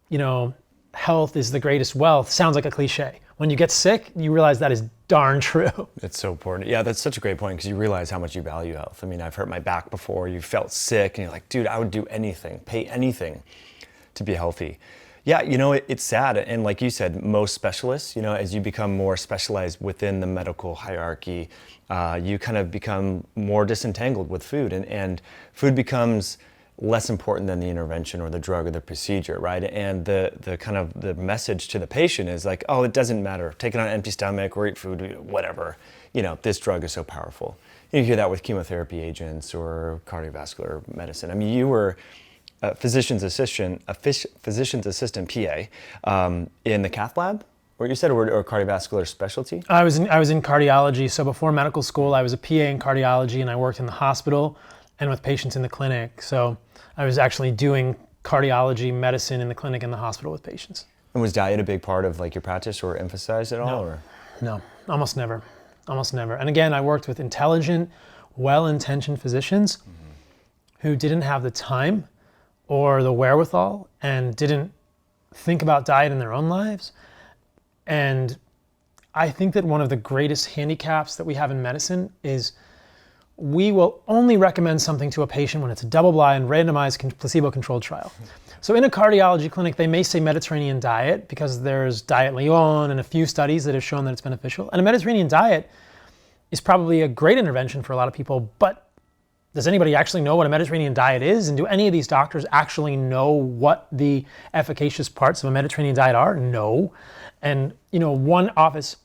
you know, health is the greatest wealth sounds like a cliche. When you get sick, you realize that is darn true. It's so important. Yeah, that's such a great point because you realize how much you value health. I mean, I've hurt my back before. You felt sick and you're like, dude, I would do anything, pay anything to be healthy. Yeah, you know, it's sad. And like you said, most specialists, you know, as you become more specialized within the medical hierarchy, you kind of become more disentangled with food, and food becomes less important than the intervention or the drug or the procedure, right? And the kind of the message to the patient is like, oh, it doesn't matter. Take it on an empty stomach or eat food, whatever. You know, this drug is so powerful. You hear that with chemotherapy agents or cardiovascular medicine. I mean, you were a physician's assistant PA in the cath lab, or you said, or cardiovascular specialty? I was in cardiology. So before medical school, I was a PA in cardiology, and I worked in the hospital and with patients in the clinic. So I was actually doing cardiology medicine in the clinic and the hospital with patients. And was diet a big part of like your practice or emphasized at all? Or? No, almost never. And again, I worked with intelligent, well-intentioned physicians who didn't have the time or the wherewithal and didn't think about diet in their own lives. And I think that one of the greatest handicaps that we have in medicine is we will only recommend something to a patient when it's a double-blind, randomized, placebo-controlled trial. So in a cardiology clinic, they may say Mediterranean diet because there's Diet Lyon and a few studies that have shown that it's beneficial. And a Mediterranean diet is probably a great intervention for a lot of people, but does anybody actually know what a Mediterranean diet is? And do any of these doctors actually know what the efficacious parts of a Mediterranean diet are? No. And, you know, one office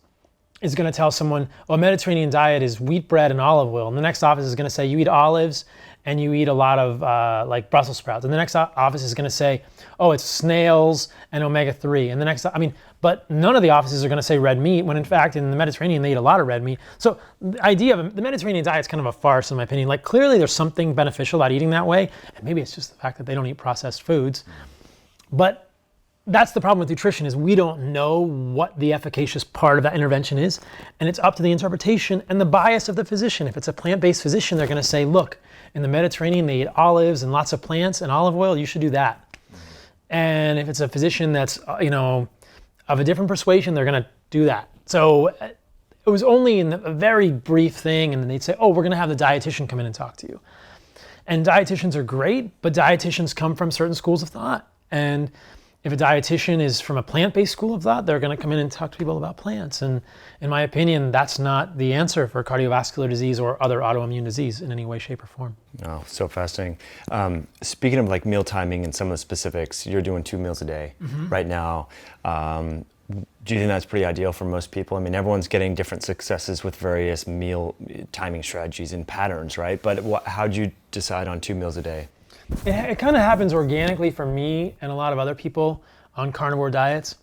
is going to tell someone, oh, a Mediterranean diet is wheat bread and olive oil. And the next office is going to say, you eat olives and you eat a lot of like Brussels sprouts. And the next office is going to say, oh, it's snails and omega-3. And the next, I mean, but none of the offices are going to say red meat, when in fact in the Mediterranean they eat a lot of red meat. So the idea of the Mediterranean diet is kind of a farce in my opinion. Like clearly there's something beneficial about eating that way. And maybe it's just the fact that they don't eat processed foods. But that's the problem with nutrition, is we don't know what the efficacious part of that intervention is, and it's up to the interpretation and the bias of the physician. If it's a plant-based physician, they're going to say, look, in the Mediterranean they eat olives and lots of plants and olive oil, you should do that. And if it's a physician that's, you know, of a different persuasion, they're going to do that. So it was only in a very brief thing, and then they'd say, oh, we're going to have the dietitian come in and talk to you. And dietitians are great, but dietitians come from certain schools of thought. And if a dietitian is from a plant-based school of thought, they're going to come in and talk to people about plants. And in my opinion, that's not the answer for cardiovascular disease or other autoimmune disease in any way, shape, or form. Oh, so fascinating. Speaking of like meal timing and some of the specifics, you're doing 2 meals a day right now. Do you think that's pretty ideal for most people? I mean, everyone's getting different successes with various meal timing strategies and patterns, right? But how'd you decide on 2 meals a day? It kind of happens organically for me and a lot of other people on carnivore diets,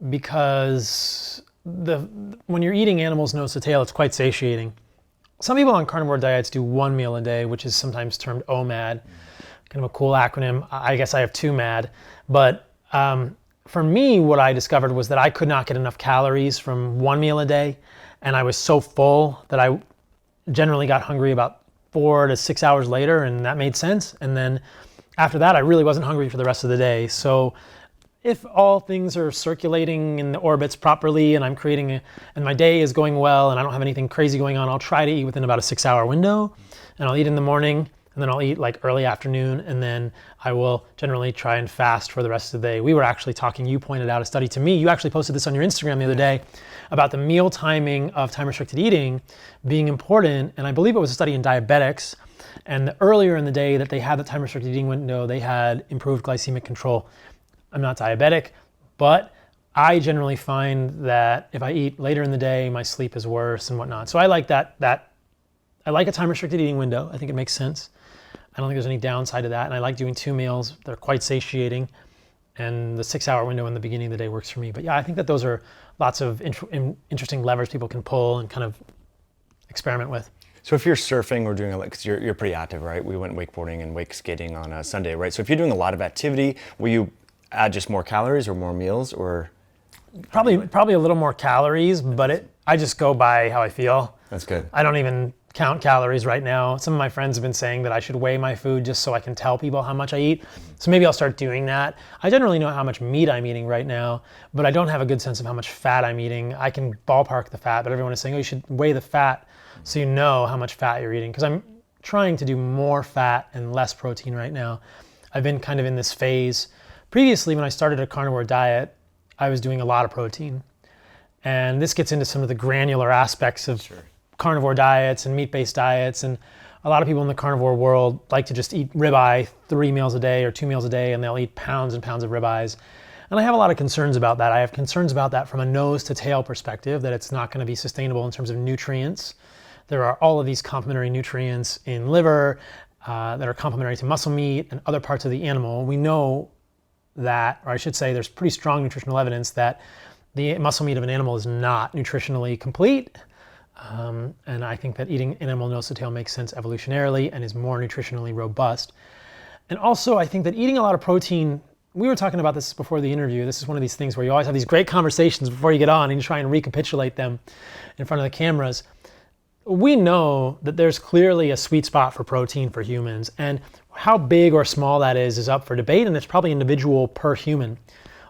because when you're eating animals nose to tail, it's quite satiating. Some people on carnivore diets do 1 meal a day, which is sometimes termed OMAD, kind of a cool acronym. I guess I have 2 MAD. But for me, what I discovered was that I could not get enough calories from 1 meal a day, and I was so full that I generally got hungry about 4 to 6 hours later, and that made sense. And then after that, I really wasn't hungry for the rest of the day. So if all things are circulating in the orbits properly and I'm creating and my day is going well and I don't have anything crazy going on, I'll try to eat within about a 6-hour window, and I'll eat in the morning, and then I'll eat like early afternoon, and then I will generally try and fast for the rest of the day. We were actually talking, you pointed out a study to me, you actually posted this on your Instagram the other day, about the meal timing of time-restricted eating being important, and I believe it was a study in diabetics, and the earlier in the day that they had the time-restricted eating window, they had improved glycemic control. I'm not diabetic, but I generally find that if I eat later in the day, my sleep is worse and whatnot. So I like that I like a time-restricted eating window. I think it makes sense. I don't think there's any downside to that, and I like doing 2 meals. They're quite satiating, and the 6-hour window in the beginning of the day works for me. But yeah, I think that those are lots of interesting levers people can pull and kind of experiment with. So if you're surfing or doing, because you're pretty active, right? We went wakeboarding and wake skating on a Sunday, right? So if you're doing a lot of activity, will you add just more calories or more meals, or? Probably a little more calories, but I just go by how I feel. That's good. I don't even count calories right now. Some of my friends have been saying that I should weigh my food just so I can tell people how much I eat. So maybe I'll start doing that. I generally know how much meat I'm eating right now, but I don't have a good sense of how much fat I'm eating. I can ballpark the fat, but everyone is saying, oh, you should weigh the fat so you know how much fat you're eating. Because I'm trying to do more fat and less protein right now. I've been kind of in this phase. Previously, when I started a carnivore diet, I was doing a lot of protein. And this gets into some of the granular aspects of carnivore diets and meat-based diets. And a lot of people in the carnivore world like to just eat ribeye 3 meals a day or 2 meals a day, and they'll eat pounds and pounds of ribeyes. And I have a lot of concerns about that. I have concerns about that from a nose to tail perspective, that it's not going to be sustainable in terms of nutrients. There are all of these complementary nutrients in liver that are complementary to muscle meat and other parts of the animal. We know that, or I should say, there's pretty strong nutritional evidence that the muscle meat of an animal is not nutritionally complete. And I think that eating animal nose to tail makes sense evolutionarily and is more nutritionally robust. And also, I think that eating a lot of protein, we were talking about this before the interview. This is one of these things where you always have these great conversations before you get on and you try and recapitulate them in front of the cameras. We know that there's clearly a sweet spot for protein for humans, and how big or small that is up for debate, and it's probably individual per human.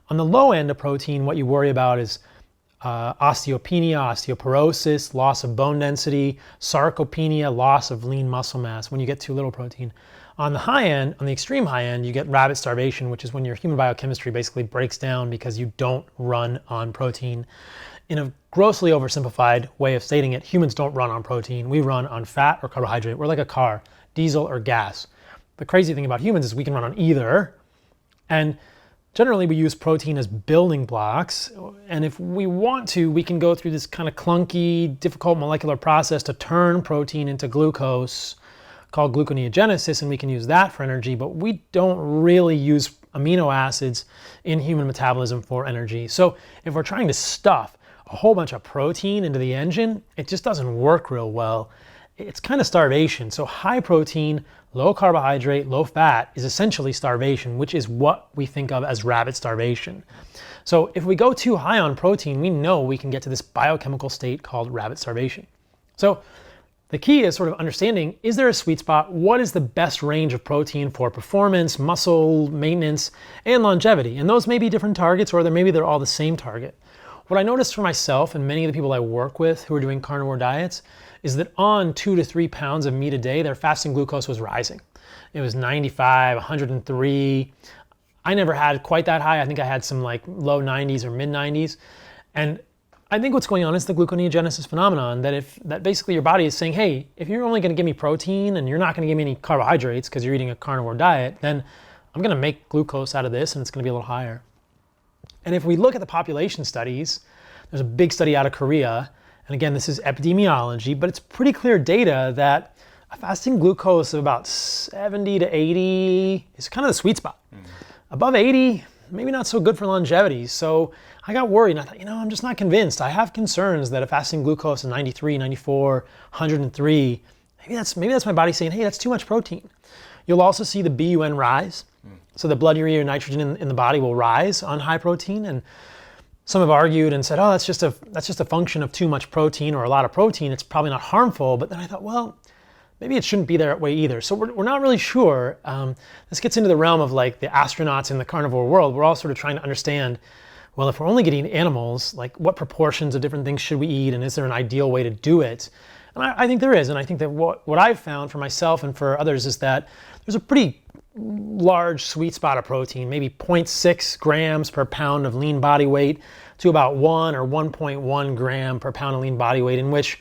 On the low end of protein, what you worry about is osteopenia, osteoporosis, loss of bone density, sarcopenia, loss of lean muscle mass when you get too little protein. On the high end, on the extreme high end, you get rabbit starvation, which is when your human biochemistry basically breaks down because you don't run on protein. In a grossly oversimplified way of stating it, humans don't run on protein. We run on fat or carbohydrate. We're like a car, diesel or gas. The crazy thing about humans is we can run on either. And generally we use protein as building blocks. And if we want to, we can go through this kind of clunky, difficult molecular process to turn protein into glucose called gluconeogenesis, and we can use that for energy, but we don't really use amino acids in human metabolism for energy. So if we're trying to stuff a whole bunch of protein into the engine, it just doesn't work real well. It's kind of starvation. So high protein, low carbohydrate, low fat is essentially starvation, which is what we think of as rabbit starvation. So if we go too high on protein, we know we can get to this biochemical state called rabbit starvation. So the key is sort of understanding, is there a sweet spot? What is the best range of protein for performance, muscle maintenance, and longevity? And those may be different targets, or maybe they're all the same target. What I noticed for myself and many of the people I work with who are doing carnivore diets is that on 2 to 3 pounds of meat a day, their fasting glucose was rising. It was 95, 103. I never had quite that high. I think I had some like low 90s or mid 90s. And I think what's going on is the gluconeogenesis phenomenon, that basically your body is saying, hey, if you're only going to give me protein and you're not going to give me any carbohydrates because you're eating a carnivore diet, then I'm going to make glucose out of this and it's going to be a little higher. And if we look at the population studies, there's a big study out of Korea, and again, this is epidemiology, but it's pretty clear data that a fasting glucose of about 70 to 80 is kind of the sweet spot. Above 80, maybe not so good for longevity. So I got worried and I thought, I'm just not convinced. I have concerns that a fasting glucose of 93, 94, 103, maybe that's my body saying, hey, that's too much protein. You'll also see the BUN rise. So the blood urea nitrogen in the body will rise on high protein. And some have argued and said, oh, that's just a function of too much protein or a lot of protein. It's probably not harmful. But then I thought, well, maybe it shouldn't be that way either. So we're not really sure. This gets into the realm of like the astronauts in the carnivore world. We're all sort of trying to understand, well, if we're only getting animals, like what proportions of different things should we eat? And is there an ideal way to do it? And I think there is. And I think that what I've found for myself and for others is that there's a pretty large sweet spot of protein, maybe 0.6 grams per pound of lean body weight to about 1 or 1.1 gram per pound of lean body weight, in which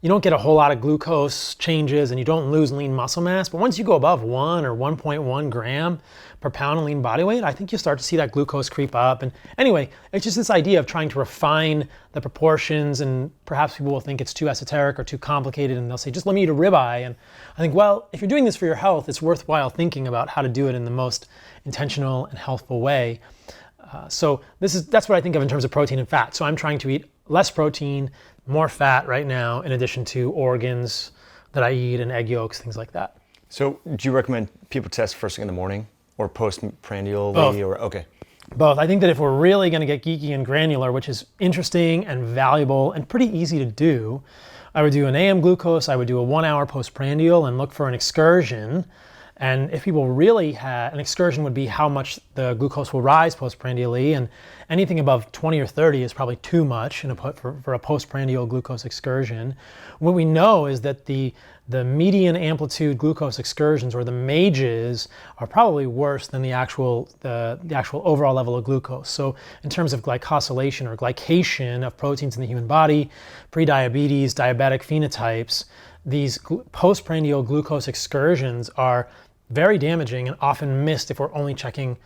you don't get a whole lot of glucose changes and you don't lose lean muscle mass. But once you go above 1 or 1.1 gram per pound of lean body weight, I think you start to see that glucose creep up. And anyway, it's just this idea of trying to refine the proportions, and perhaps people will think it's too esoteric or too complicated and they'll say, just let me eat a ribeye. And I think, well, if you're doing this for your health, it's worthwhile thinking about how to do it in the most intentional and healthful way. So that's what I think of in terms of protein and fat. So I'm trying to eat less protein, more fat right now, in addition to organs that I eat and egg yolks, things like that. So do you recommend people test first thing in the morning or post-prandially? Or okay. Both. I think that if we're really going to get geeky and granular, which is interesting and valuable and pretty easy to do, I would do an AM glucose, I would do a 1 hour postprandial and look for an excursion. And if people really had, an excursion would be how much the glucose will rise postprandially, and anything above 20 or 30 is probably too much for a postprandial glucose excursion. What we know is that the median amplitude glucose excursions, or the MAGEs, are probably worse than the actual overall level of glucose. So in terms of glycosylation or glycation of proteins in the human body, prediabetes, diabetic phenotypes, these postprandial glucose excursions are very damaging and often missed if we're only checking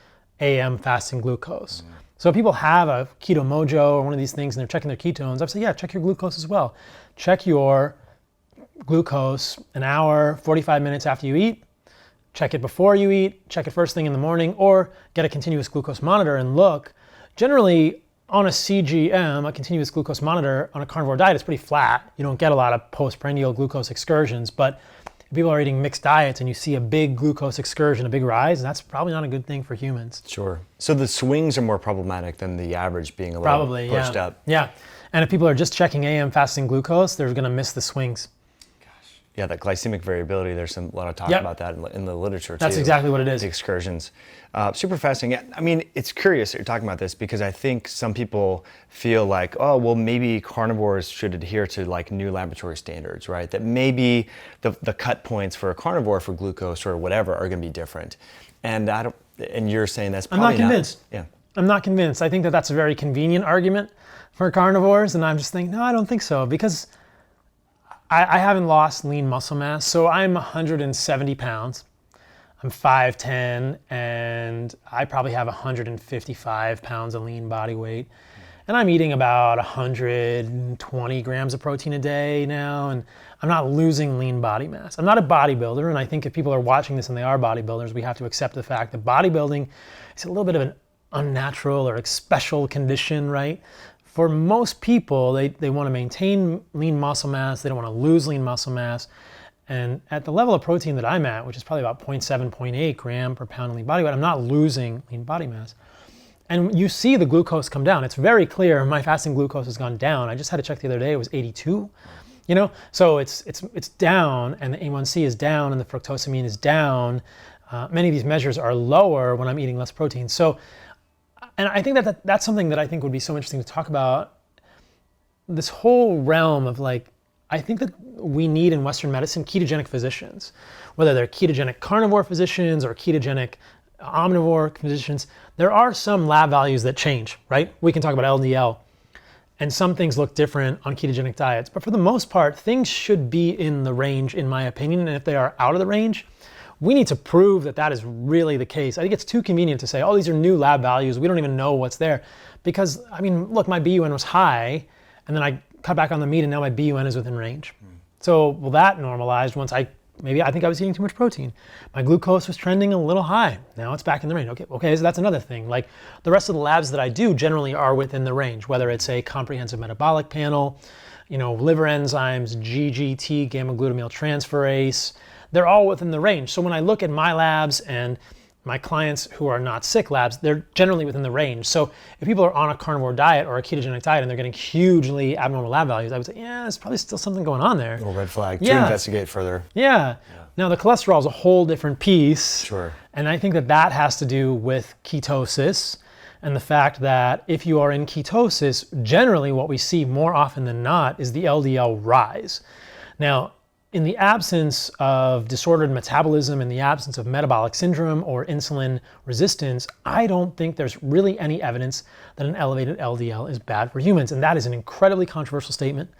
AM fasting glucose. So if people have a keto mojo or one of these things and they're checking their ketones, I'd say, yeah, check your glucose as well. Check your glucose an hour, 45 minutes after you eat. Check it before you eat, check it first thing in the morning, or get a continuous glucose monitor and look. Generally, on a CGM, a continuous glucose monitor on a carnivore diet, is pretty flat. You don't get a lot of postprandial glucose excursions, but if people are eating mixed diets and you see a big glucose excursion, a big rise, that's probably not a good thing for humans. Sure. So the swings are more problematic than the average being a little pushed up. Yeah. And if people are just checking AM fasting glucose, they're going to miss the swings. Yeah, that glycemic variability, there's a lot of talk about that in the literature too. That's exactly what it is. The excursions. Super fascinating. Yeah, I mean, it's curious that you're talking about this because I think some people feel like, oh, well, maybe carnivores should adhere to like new laboratory standards, right? That maybe the cut points for a carnivore for glucose or whatever are going to be different. And and you're saying that's probably I'm not convinced. Yeah. I'm not convinced. I think that that's a very convenient argument for carnivores, and I'm just thinking, no, I don't think so, because I haven't lost lean muscle mass. So I'm 170 pounds. I'm 5'10", and I probably have 155 pounds of lean body weight. And I'm eating about 120 grams of protein a day now, and I'm not losing lean body mass. I'm not a bodybuilder, and I think if people are watching this and they are bodybuilders, we have to accept the fact that bodybuilding is a little bit of an unnatural or special condition, right? For most people, they want to maintain lean muscle mass. They don't want to lose lean muscle mass. And at the level of protein that I'm at, which is probably about 0.7, 0.8 gram per pound of lean body weight, I'm not losing lean body mass. And you see the glucose come down. It's very clear my fasting glucose has gone down. I just had to check the other day, it was 82. You know, so it's down, and the A1C is down, and the fructosamine is down. Many of these measures are lower when I'm eating less protein. So, and I think that's something that I think would be so interesting to talk about. This whole realm of like, I think that we need in Western medicine ketogenic physicians, whether they're ketogenic carnivore physicians or ketogenic omnivore physicians. There are some lab values that change, right? We can talk about LDL, and some things look different on ketogenic diets, but for the most part, things should be in the range, in my opinion. And if they are out of the range, we need to prove that that is really the case. I think it's too convenient to say, oh, these are new lab values. We don't even know what's there. Because, I mean, look, my BUN was high, and then I cut back on the meat, and now my BUN is within range. So, well, that normalized once I think I was eating too much protein. My glucose was trending a little high. Now it's back in the range. Okay, so that's another thing. Like, the rest of the labs that I do generally are within the range, whether it's a comprehensive metabolic panel, you know, liver enzymes, GGT, gamma glutamyl transferase, they're all within the range. So when I look at my labs and my clients who are not sick labs, they're generally within the range. So if people are on a carnivore diet or a ketogenic diet and they're getting hugely abnormal lab values, I would say, yeah, there's probably still something going on there. A little red flag to investigate further. Yeah. Now the cholesterol is a whole different piece. Sure. And I think that has to do with ketosis and the fact that if you are in ketosis, generally what we see more often than not is the LDL rise. Now, in the absence of disordered metabolism, in the absence of metabolic syndrome or insulin resistance, I don't think there's really any evidence that an elevated LDL is bad for humans. And that is an incredibly controversial statement.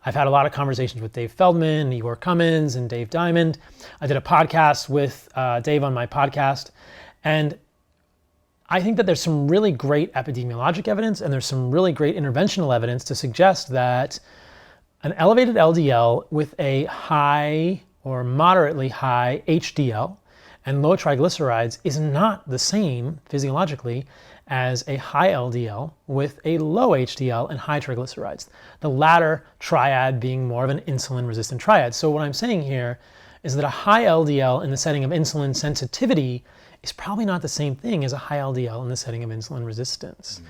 I've had a lot of conversations with Dave Feldman, Igor Cummins, and Dave Diamond. I did a podcast with Dave on my podcast. And I think that there's some really great epidemiologic evidence and there's some really great interventional evidence to suggest that an elevated LDL with a high or moderately high HDL and low triglycerides is not the same physiologically as a high LDL with a low HDL and high triglycerides. The latter triad being more of an insulin-resistant triad. So what I'm saying here is that a high LDL in the setting of insulin sensitivity is probably not the same thing as a high LDL in the setting of insulin resistance.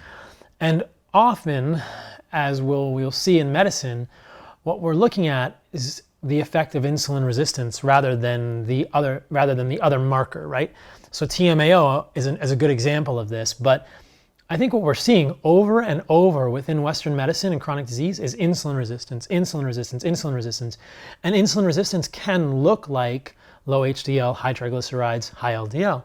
And often, as we'll see in medicine, what we're looking at is the effect of insulin resistance rather than the other marker, right? So TMAO is a good example of this, but I think what we're seeing over and over within Western medicine and chronic disease is insulin resistance, insulin resistance, insulin resistance. And insulin resistance can look like low HDL, high triglycerides, high LDL,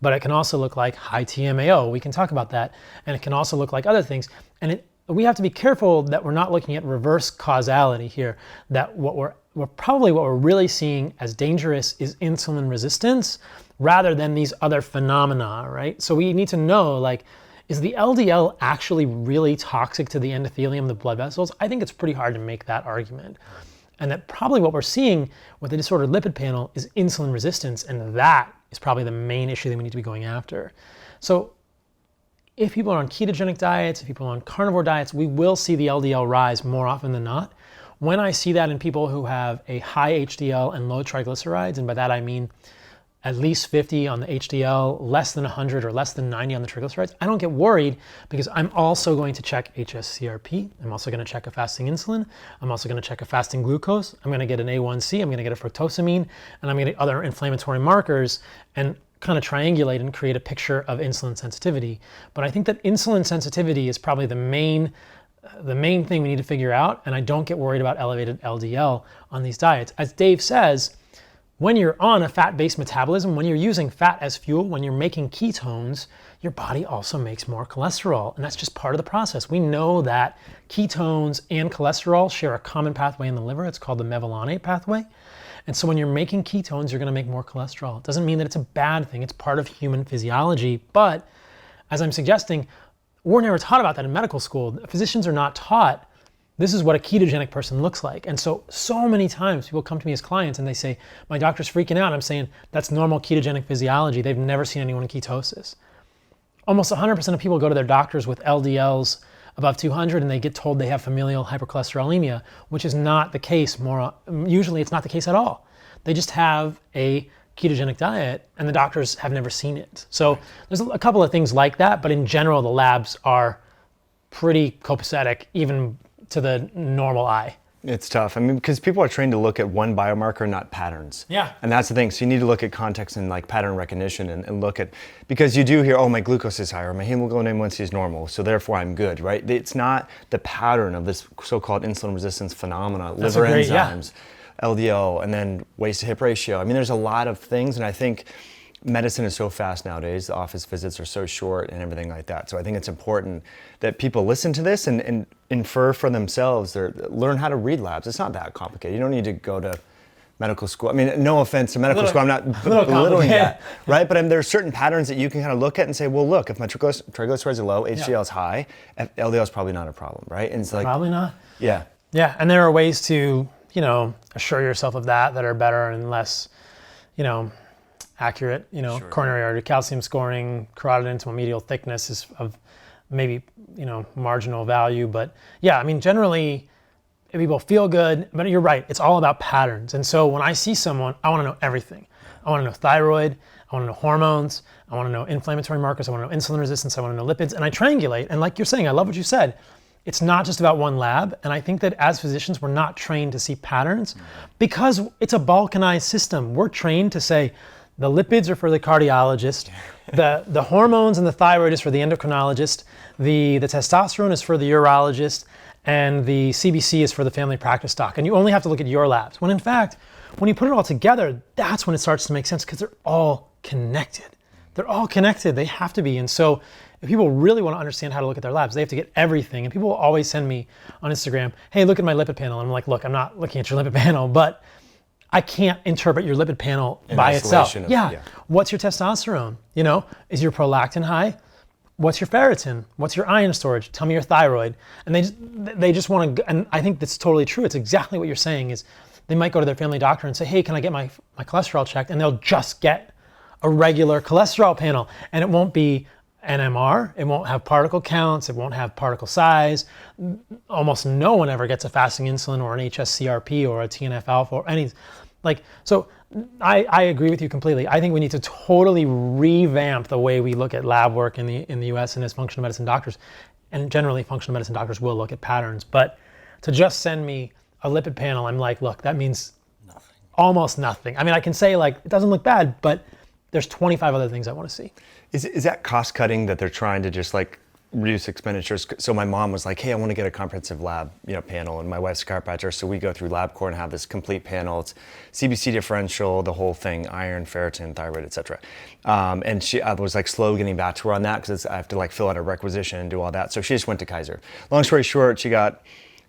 but it can also look like high TMAO. We can talk about that. And it can also look like other things. And we have to be careful that we're not looking at reverse causality here, that what we're really seeing as dangerous is insulin resistance rather than these other phenomena, right? So we need to know, like, is the LDL actually really toxic to the endothelium, the blood vessels? I think it's pretty hard to make that argument. And that probably what we're seeing with the disordered lipid panel is insulin resistance, and that is probably the main issue that we need to be going after. So if people are on ketogenic diets, if people are on carnivore diets, we will see the LDL rise more often than not. When I see that in people who have a high HDL and low triglycerides, and by that I mean at least 50 on the HDL, less than 100 or less than 90 on the triglycerides, I don't get worried because I'm also going to check HSCRP. I'm also going to check a fasting insulin. I'm also going to check a fasting glucose. I'm going to get an A1C. I'm going to get a fructosamine, and I'm going to get other inflammatory markers and kind of triangulate and create a picture of insulin sensitivity. But I think that insulin sensitivity is probably the main thing we need to figure out, and I don't get worried about elevated LDL on these diets. As Dave says, when you're on a fat-based metabolism, when you're using fat as fuel, when you're making ketones, your body also makes more cholesterol, and that's just part of the process. We know that ketones and cholesterol share a common pathway in the liver. It's called the mevalonate pathway. And so when you're making ketones, you're gonna make more cholesterol. It doesn't mean that it's a bad thing. It's part of human physiology. But as I'm suggesting, we're never taught about that in medical school. Physicians are not taught this is what a ketogenic person looks like. And so many times people come to me as clients and they say, my doctor's freaking out. I'm saying, that's normal ketogenic physiology. They've never seen anyone in ketosis. Almost 100% of people go to their doctors with LDLs above 200 and they get told they have familial hypercholesterolemia, which is not the case. Usually it's not the case at all. They just have a ketogenic diet and the doctors have never seen it. So there's a couple of things like that, but in general, the labs are pretty copacetic, even to the normal eye. It's tough. I mean, because people are trained to look at one biomarker, not patterns. Yeah. And that's the thing. So you need to look at context and like pattern recognition and look at, because you do hear, oh, my glucose is higher, my hemoglobin A1C is normal, so therefore I'm good, right? It's not the pattern of this so-called insulin resistance phenomena, That's liver enzymes, LDL, and then waist to hip ratio. I mean, there's a lot of things, and I think medicine is so fast nowadays, the office visits are so short and everything like that. So I think it's important that people listen to this and infer for themselves, or learn how to read labs. It's not that complicated. You don't need to go to medical school. I mean, no offense to medical school, I'm not belittling that, right? But there are certain patterns that you can kind of look at and say, well, look, if my triglycerides are low, HDL is high, LDL is probably not a problem, right? And it's like, probably not. Yeah. Yeah, and there are ways to, assure yourself of that are better and less, accurate, Sure. Coronary artery calcium scoring, carotid intimal medial thickness is of maybe, marginal value. But yeah, I mean, generally people feel good, but you're right. It's all about patterns. And so when I see someone, I want to know everything. I want to know thyroid. I want to know hormones. I want to know inflammatory markers. I want to know insulin resistance. I want to know lipids. And I triangulate. And like you're saying, I love what you said. It's not just about one lab. And I think that as physicians, we're not trained to see patterns because it's a balkanized system. We're trained to say, the lipids are for the cardiologist, the hormones and the thyroid is for the endocrinologist, the testosterone is for the urologist, and the CBC is for the family practice doc. And you only have to look at your labs. When in fact, when you put it all together, that's when it starts to make sense because they're all connected. They're all connected. They have to be. And so if people really want to understand how to look at their labs, they have to get everything. And people will always send me on Instagram, hey, look at my lipid panel. And I'm like, look, I'm not looking at your lipid panel, but I can't interpret your lipid panel by itself. What's your testosterone? Is your prolactin high? What's your ferritin? What's your iron storage? Tell me your thyroid. And they just want to, and I think that's totally true. It's exactly what you're saying is they might go to their family doctor and say, hey, can I get my cholesterol checked? And they'll just get a regular cholesterol panel. And it won't be NMR, it won't have particle counts, it won't have particle size. Almost no one ever gets a fasting insulin or an HSCRP or a TNF alpha or any. Like, so I agree with you completely. I think we need to totally revamp the way we look at lab work in the US and as functional medicine doctors. And generally functional medicine doctors will look at patterns, but to just send me a lipid panel, I'm like, look, that means nothing. Almost nothing. I mean, I can say like, it doesn't look bad, but there's 25 other things I want to see. Is that cost cutting that they're trying to just like reduce expenditures? So my mom was like, hey, I want to get a comprehensive lab, panel, and my wife's a chiropractor, so we go through LabCorp and have this complete panel. It's CBC differential, the whole thing, iron, ferritin, thyroid, etc. And I was like slow getting back to her on that because I have to like fill out a requisition and do all that. So she just went to Kaiser. Long story short, it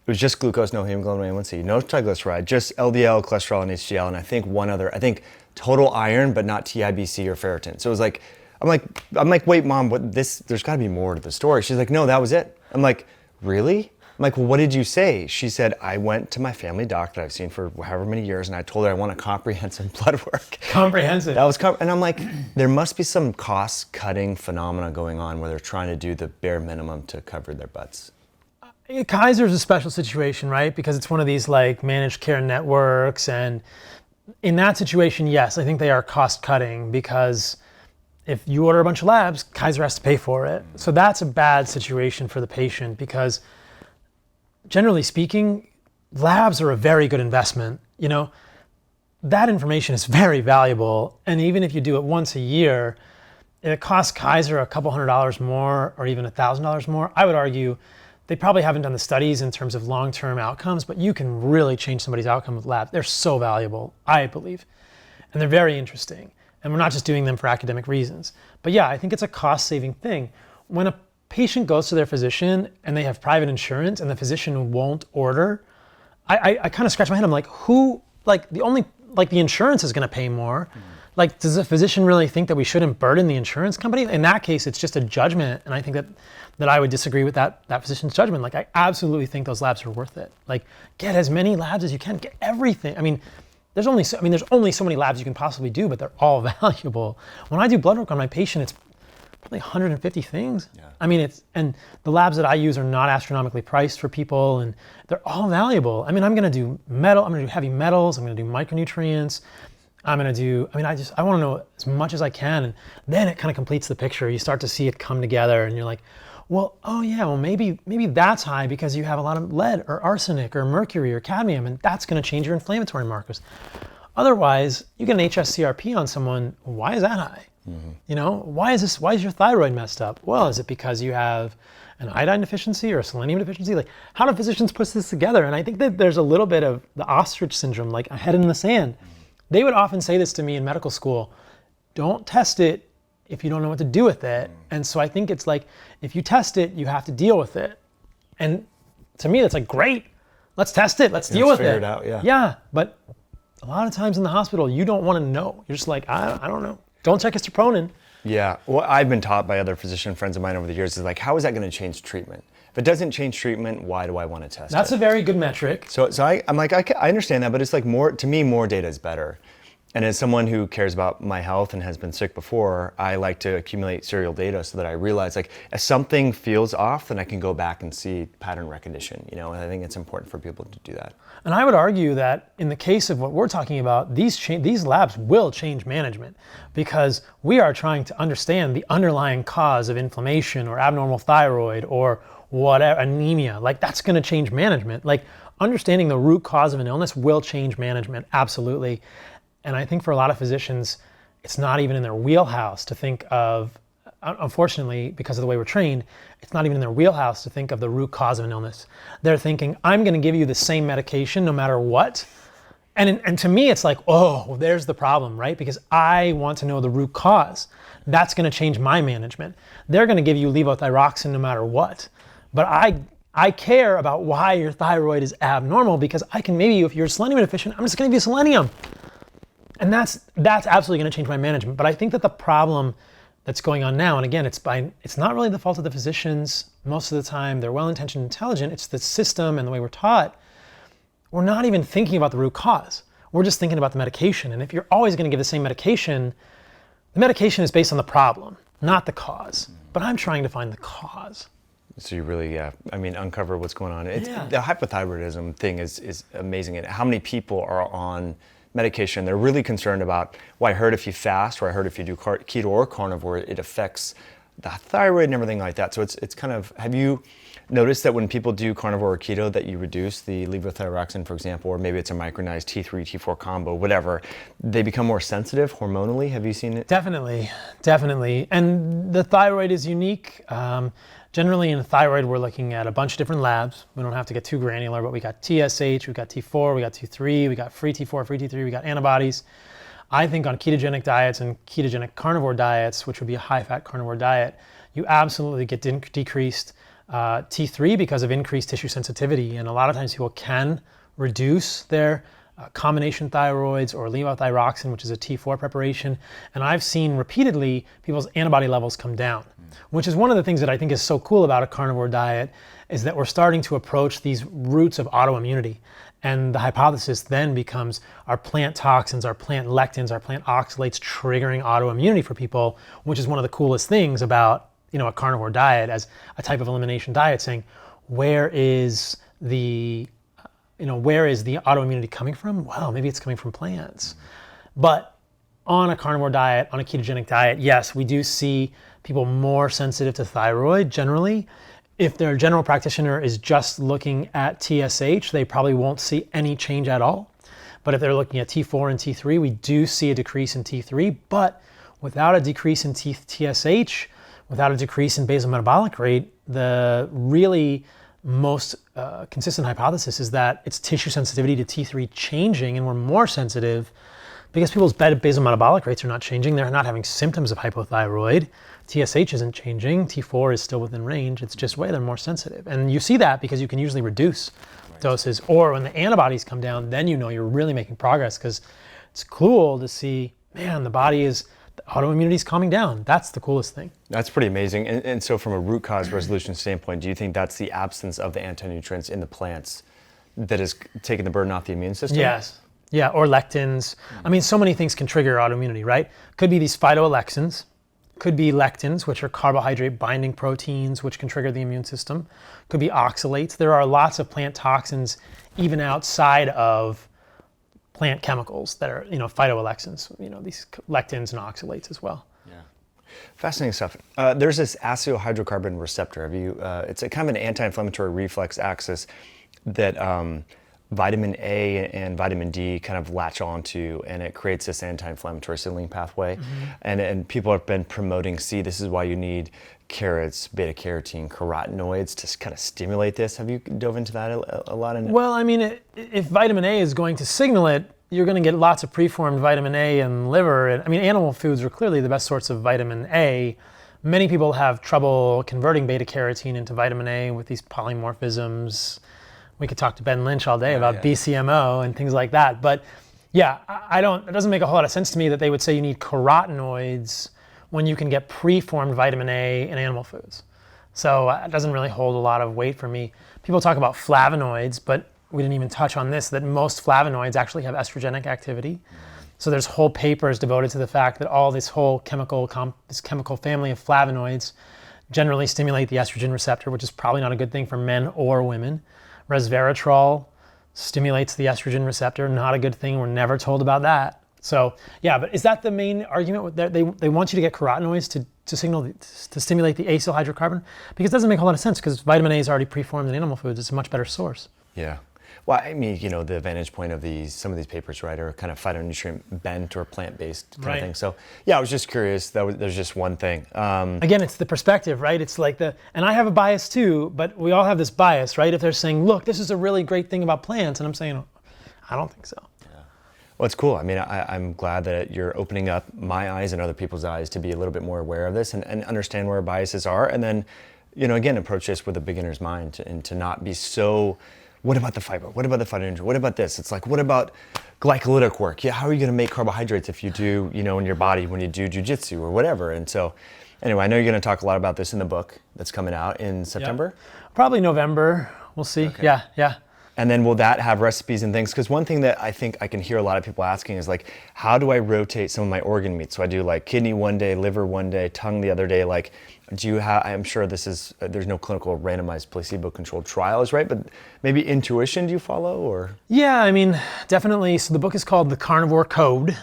was just glucose, no hemoglobin A1C, no triglyceride, just LDL, cholesterol, and HDL, and I think total iron, but not TIBC or ferritin. So it was like, I'm like, wait, Mom, there's gotta be more to the story. She's like, no, that was it. I'm like, really? I'm like, well, what did you say? She said, I went to my family doc that I've seen for however many years, and I told her I want a comprehensive blood work. Comprehensive. And I'm like, there must be some cost-cutting phenomena going on where they're trying to do the bare minimum to cover their butts. Kaiser's a special situation, right? Because it's one of these like managed care networks, and in that situation, yes, I think they are cost cutting because if you order a bunch of labs, Kaiser has to pay for it. So that's a bad situation for the patient because generally speaking, labs are a very good investment. That information is very valuable. And even if you do it once a year, it costs Kaiser a couple $100 more or even $1,000 more. I would argue they probably haven't done the studies in terms of long-term outcomes, but you can really change somebody's outcome with labs. They're so valuable, I believe. And they're very interesting. And we're not just doing them for academic reasons. But yeah, I think it's a cost-saving thing. When a patient goes to their physician and they have private insurance and the physician won't order, I kind of scratch my head. I'm like, the insurance is gonna pay more. Like, does the physician really think that we shouldn't burden the insurance company? In that case, it's just a judgment. And I think that I would disagree with that physician's judgment. Like, I absolutely think those labs are worth it. Like, get as many labs as you can, get everything. I mean, there's only so many labs you can possibly do, but they're all valuable. When I do blood work on my patient, it's probably 150 things. Yeah. I mean, and the labs that I use are not astronomically priced for people, and they're all valuable. I mean, I'm gonna do heavy metals, I'm gonna do micronutrients, I want to know as much as I can, and then it kind of completes the picture. You start to see it come together, and you're like, well, oh yeah, well maybe that's high because you have a lot of lead or arsenic or mercury or cadmium, and that's going to change your inflammatory markers. Otherwise, you get an HSCRP on someone. Why is that high? Mm-hmm. Why is your thyroid messed up? Well, is it because you have an iodine deficiency or a selenium deficiency? Like, how do physicians put this together? And I think that there's a little bit of the ostrich syndrome, like a head in the sand. They would often say this to me in medical school: don't test it if you don't know what to do with it. And so I think it's like, if you test it, you have to deal with it. And to me, that's like, great, let's test it, let's deal with it. Figure it out, yeah. Yeah, but a lot of times in the hospital, you don't want to know. You're just like, I don't know. Don't check his troponin. Yeah, well, I've been taught by other physician friends of mine over the years is like, how is that going to change treatment? If it doesn't change treatment, why do I want to test it? That's a very good metric. So I'm like, I understand that, but it's like to me, more data is better. And as someone who cares about my health and has been sick before, I like to accumulate serial data so that I realize, like, if something feels off, then I can go back and see pattern recognition, and I think it's important for people to do that. And I would argue that in the case of what we're talking about, these labs will change management because we are trying to understand the underlying cause of inflammation or abnormal thyroid or whatever, anemia. Like, that's going to change management. Like, understanding the root cause of an illness will change management, absolutely. And I think for a lot of physicians, it's not even in their wheelhouse to think of, unfortunately, because of the way we're trained, it's not even in their wheelhouse to think of the root cause of an illness. They're thinking, I'm going to give you the same medication no matter what. And to me, it's like, oh, there's the problem, right? Because I want to know the root cause. That's going to change my management. They're going to give you levothyroxine no matter what. But I care about why your thyroid is abnormal because I can maybe, if you're selenium deficient, I'm just going to give you selenium. And that's absolutely going to change my management. But I think that the problem that's going on now, and again, it's not really the fault of the physicians. Most of the time, they're well-intentioned, intelligent. It's the system and the way we're taught. We're not even thinking about the root cause. We're just thinking about the medication. And if you're always going to give the same medication, the medication is based on the problem, not the cause. But I'm trying to find the cause. So you really, uncover what's going on. The hypothyroidism thing is amazing. And how many people are on medication. They're really concerned about, well, I heard if you fast, or I heard if you do keto or carnivore, it affects the thyroid and everything like that. So it's kind of, have you noticed that when people do carnivore or keto that you reduce the levothyroxine, for example, or maybe it's a micronized T3, T4 combo, whatever, they become more sensitive hormonally? Have you seen it? Definitely. And the thyroid is unique. Generally in the thyroid, we're looking at a bunch of different labs. We don't have to get too granular, but we got TSH, we got T4, we got T3, we got free T4, free T3, we got antibodies. I think on ketogenic diets and ketogenic carnivore diets, which would be a high-fat carnivore diet, you absolutely get decreased T3 because of increased tissue sensitivity. And a lot of times people can reduce their combination thyroids or levothyroxine, which is a T4 preparation. And I've seen repeatedly people's antibody levels come down, which is one of the things that I think is so cool about a carnivore diet, is that we're starting to approach these roots of autoimmunity. And the hypothesis then becomes, are plant toxins, are plant lectins, are plant oxalates triggering autoimmunity for people, which is one of the coolest things about, a carnivore diet as a type of elimination diet, saying, where is the autoimmunity coming from? Well, maybe it's coming from plants. But on a carnivore diet, on a ketogenic diet, yes, we do see people more sensitive to thyroid generally. If their general practitioner is just looking at TSH, they probably won't see any change at all. But if they're looking at T4 and T3, we do see a decrease in T3, but without a decrease in TSH, without a decrease in basal metabolic rate, the really most consistent hypothesis is that it's tissue sensitivity to T3 changing, and we're more sensitive because people's basal metabolic rates are not changing. They're not having symptoms of hypothyroid. TSH isn't changing. T4 is still within range. It's just way they're more sensitive. And you see that because you can usually reduce doses, or when the antibodies come down, then you're really making progress, because it's cool to see, man, the autoimmunity is calming down. That's the coolest thing. That's pretty amazing. And so from a root cause resolution standpoint, do you think that's the absence of the antinutrients in the plants that is taking the burden off the immune system? Yes. Yeah, or lectins. I mean, so many things can trigger autoimmunity, right? Could be these phytoalexins, could be lectins, which are carbohydrate binding proteins, which can trigger the immune system. Could be oxalates. There are lots of plant toxins, even outside of plant chemicals, that are, phytoalexins, these lectins and oxalates as well. Yeah. Fascinating stuff. There's this acyl hydrocarbon receptor. It's a kind of an anti-inflammatory reflex axis that vitamin A and vitamin D kind of latch onto, and it creates this anti-inflammatory signaling pathway. And people have been promoting, this is why you need carrots, beta carotene, carotenoids to kind of stimulate this. Have you dove into that a lot? Well, I mean, if vitamin A is going to signal it, you're going to get lots of preformed vitamin A in liver. And I mean, animal foods are clearly the best source of vitamin A. Many people have trouble converting beta carotene into vitamin A with these polymorphisms. We could talk to Ben Lynch all day about BCMO and things like that. But yeah, it doesn't make a whole lot of sense to me that they would say you need carotenoids when you can get preformed vitamin A in animal foods. So it doesn't really hold a lot of weight for me. People talk about flavonoids, but we didn't even touch on this, that most flavonoids actually have estrogenic activity. So there's whole papers devoted to the fact that all this whole chemical family of flavonoids generally stimulate the estrogen receptor, which is probably not a good thing for men or women. Resveratrol stimulates the estrogen receptor, not a good thing. We're never told about that. So yeah, but is that the main argument? They want you to get carotenoids to stimulate the acyl hydrocarbon? Because it doesn't make a lot of sense, because vitamin A is already preformed in animal foods. It's a much better source. Yeah. Well, I mean, the vantage point of some of these papers, right, are kind of phytonutrient bent or plant-based kind of thing. So yeah, I was just curious. There's just one thing. Again, it's the perspective, right? It's like and I have a bias too, but we all have this bias, right? If they're saying, look, this is a really great thing about plants, and I'm saying, I don't think so. Yeah. Well, it's cool. I mean, I'm glad that you're opening up my eyes and other people's eyes to be a little bit more aware of this and understand where biases are, and then, again, approach this with a beginner's mind and to not be so, what about the fiber? What about the phytonutrient? What about this? It's like, what about glycolytic work? Yeah, how are you going to make carbohydrates if you do, in your body when you do jujitsu or whatever? And so, anyway, I know you're going to talk a lot about this in the book that's coming out in September. Yep. Probably November. We'll see. Okay. Yeah. And then will that have recipes and things? Because one thing that I think I can hear a lot of people asking is like, how do I rotate some of my organ meats? So I do like kidney one day, liver one day, tongue the other day. Like, do you have, I'm sure this is, there's no clinical randomized placebo-controlled trials, right? But maybe intuition do you follow, or? Yeah, I mean, definitely. So the book is called The Carnivore Code,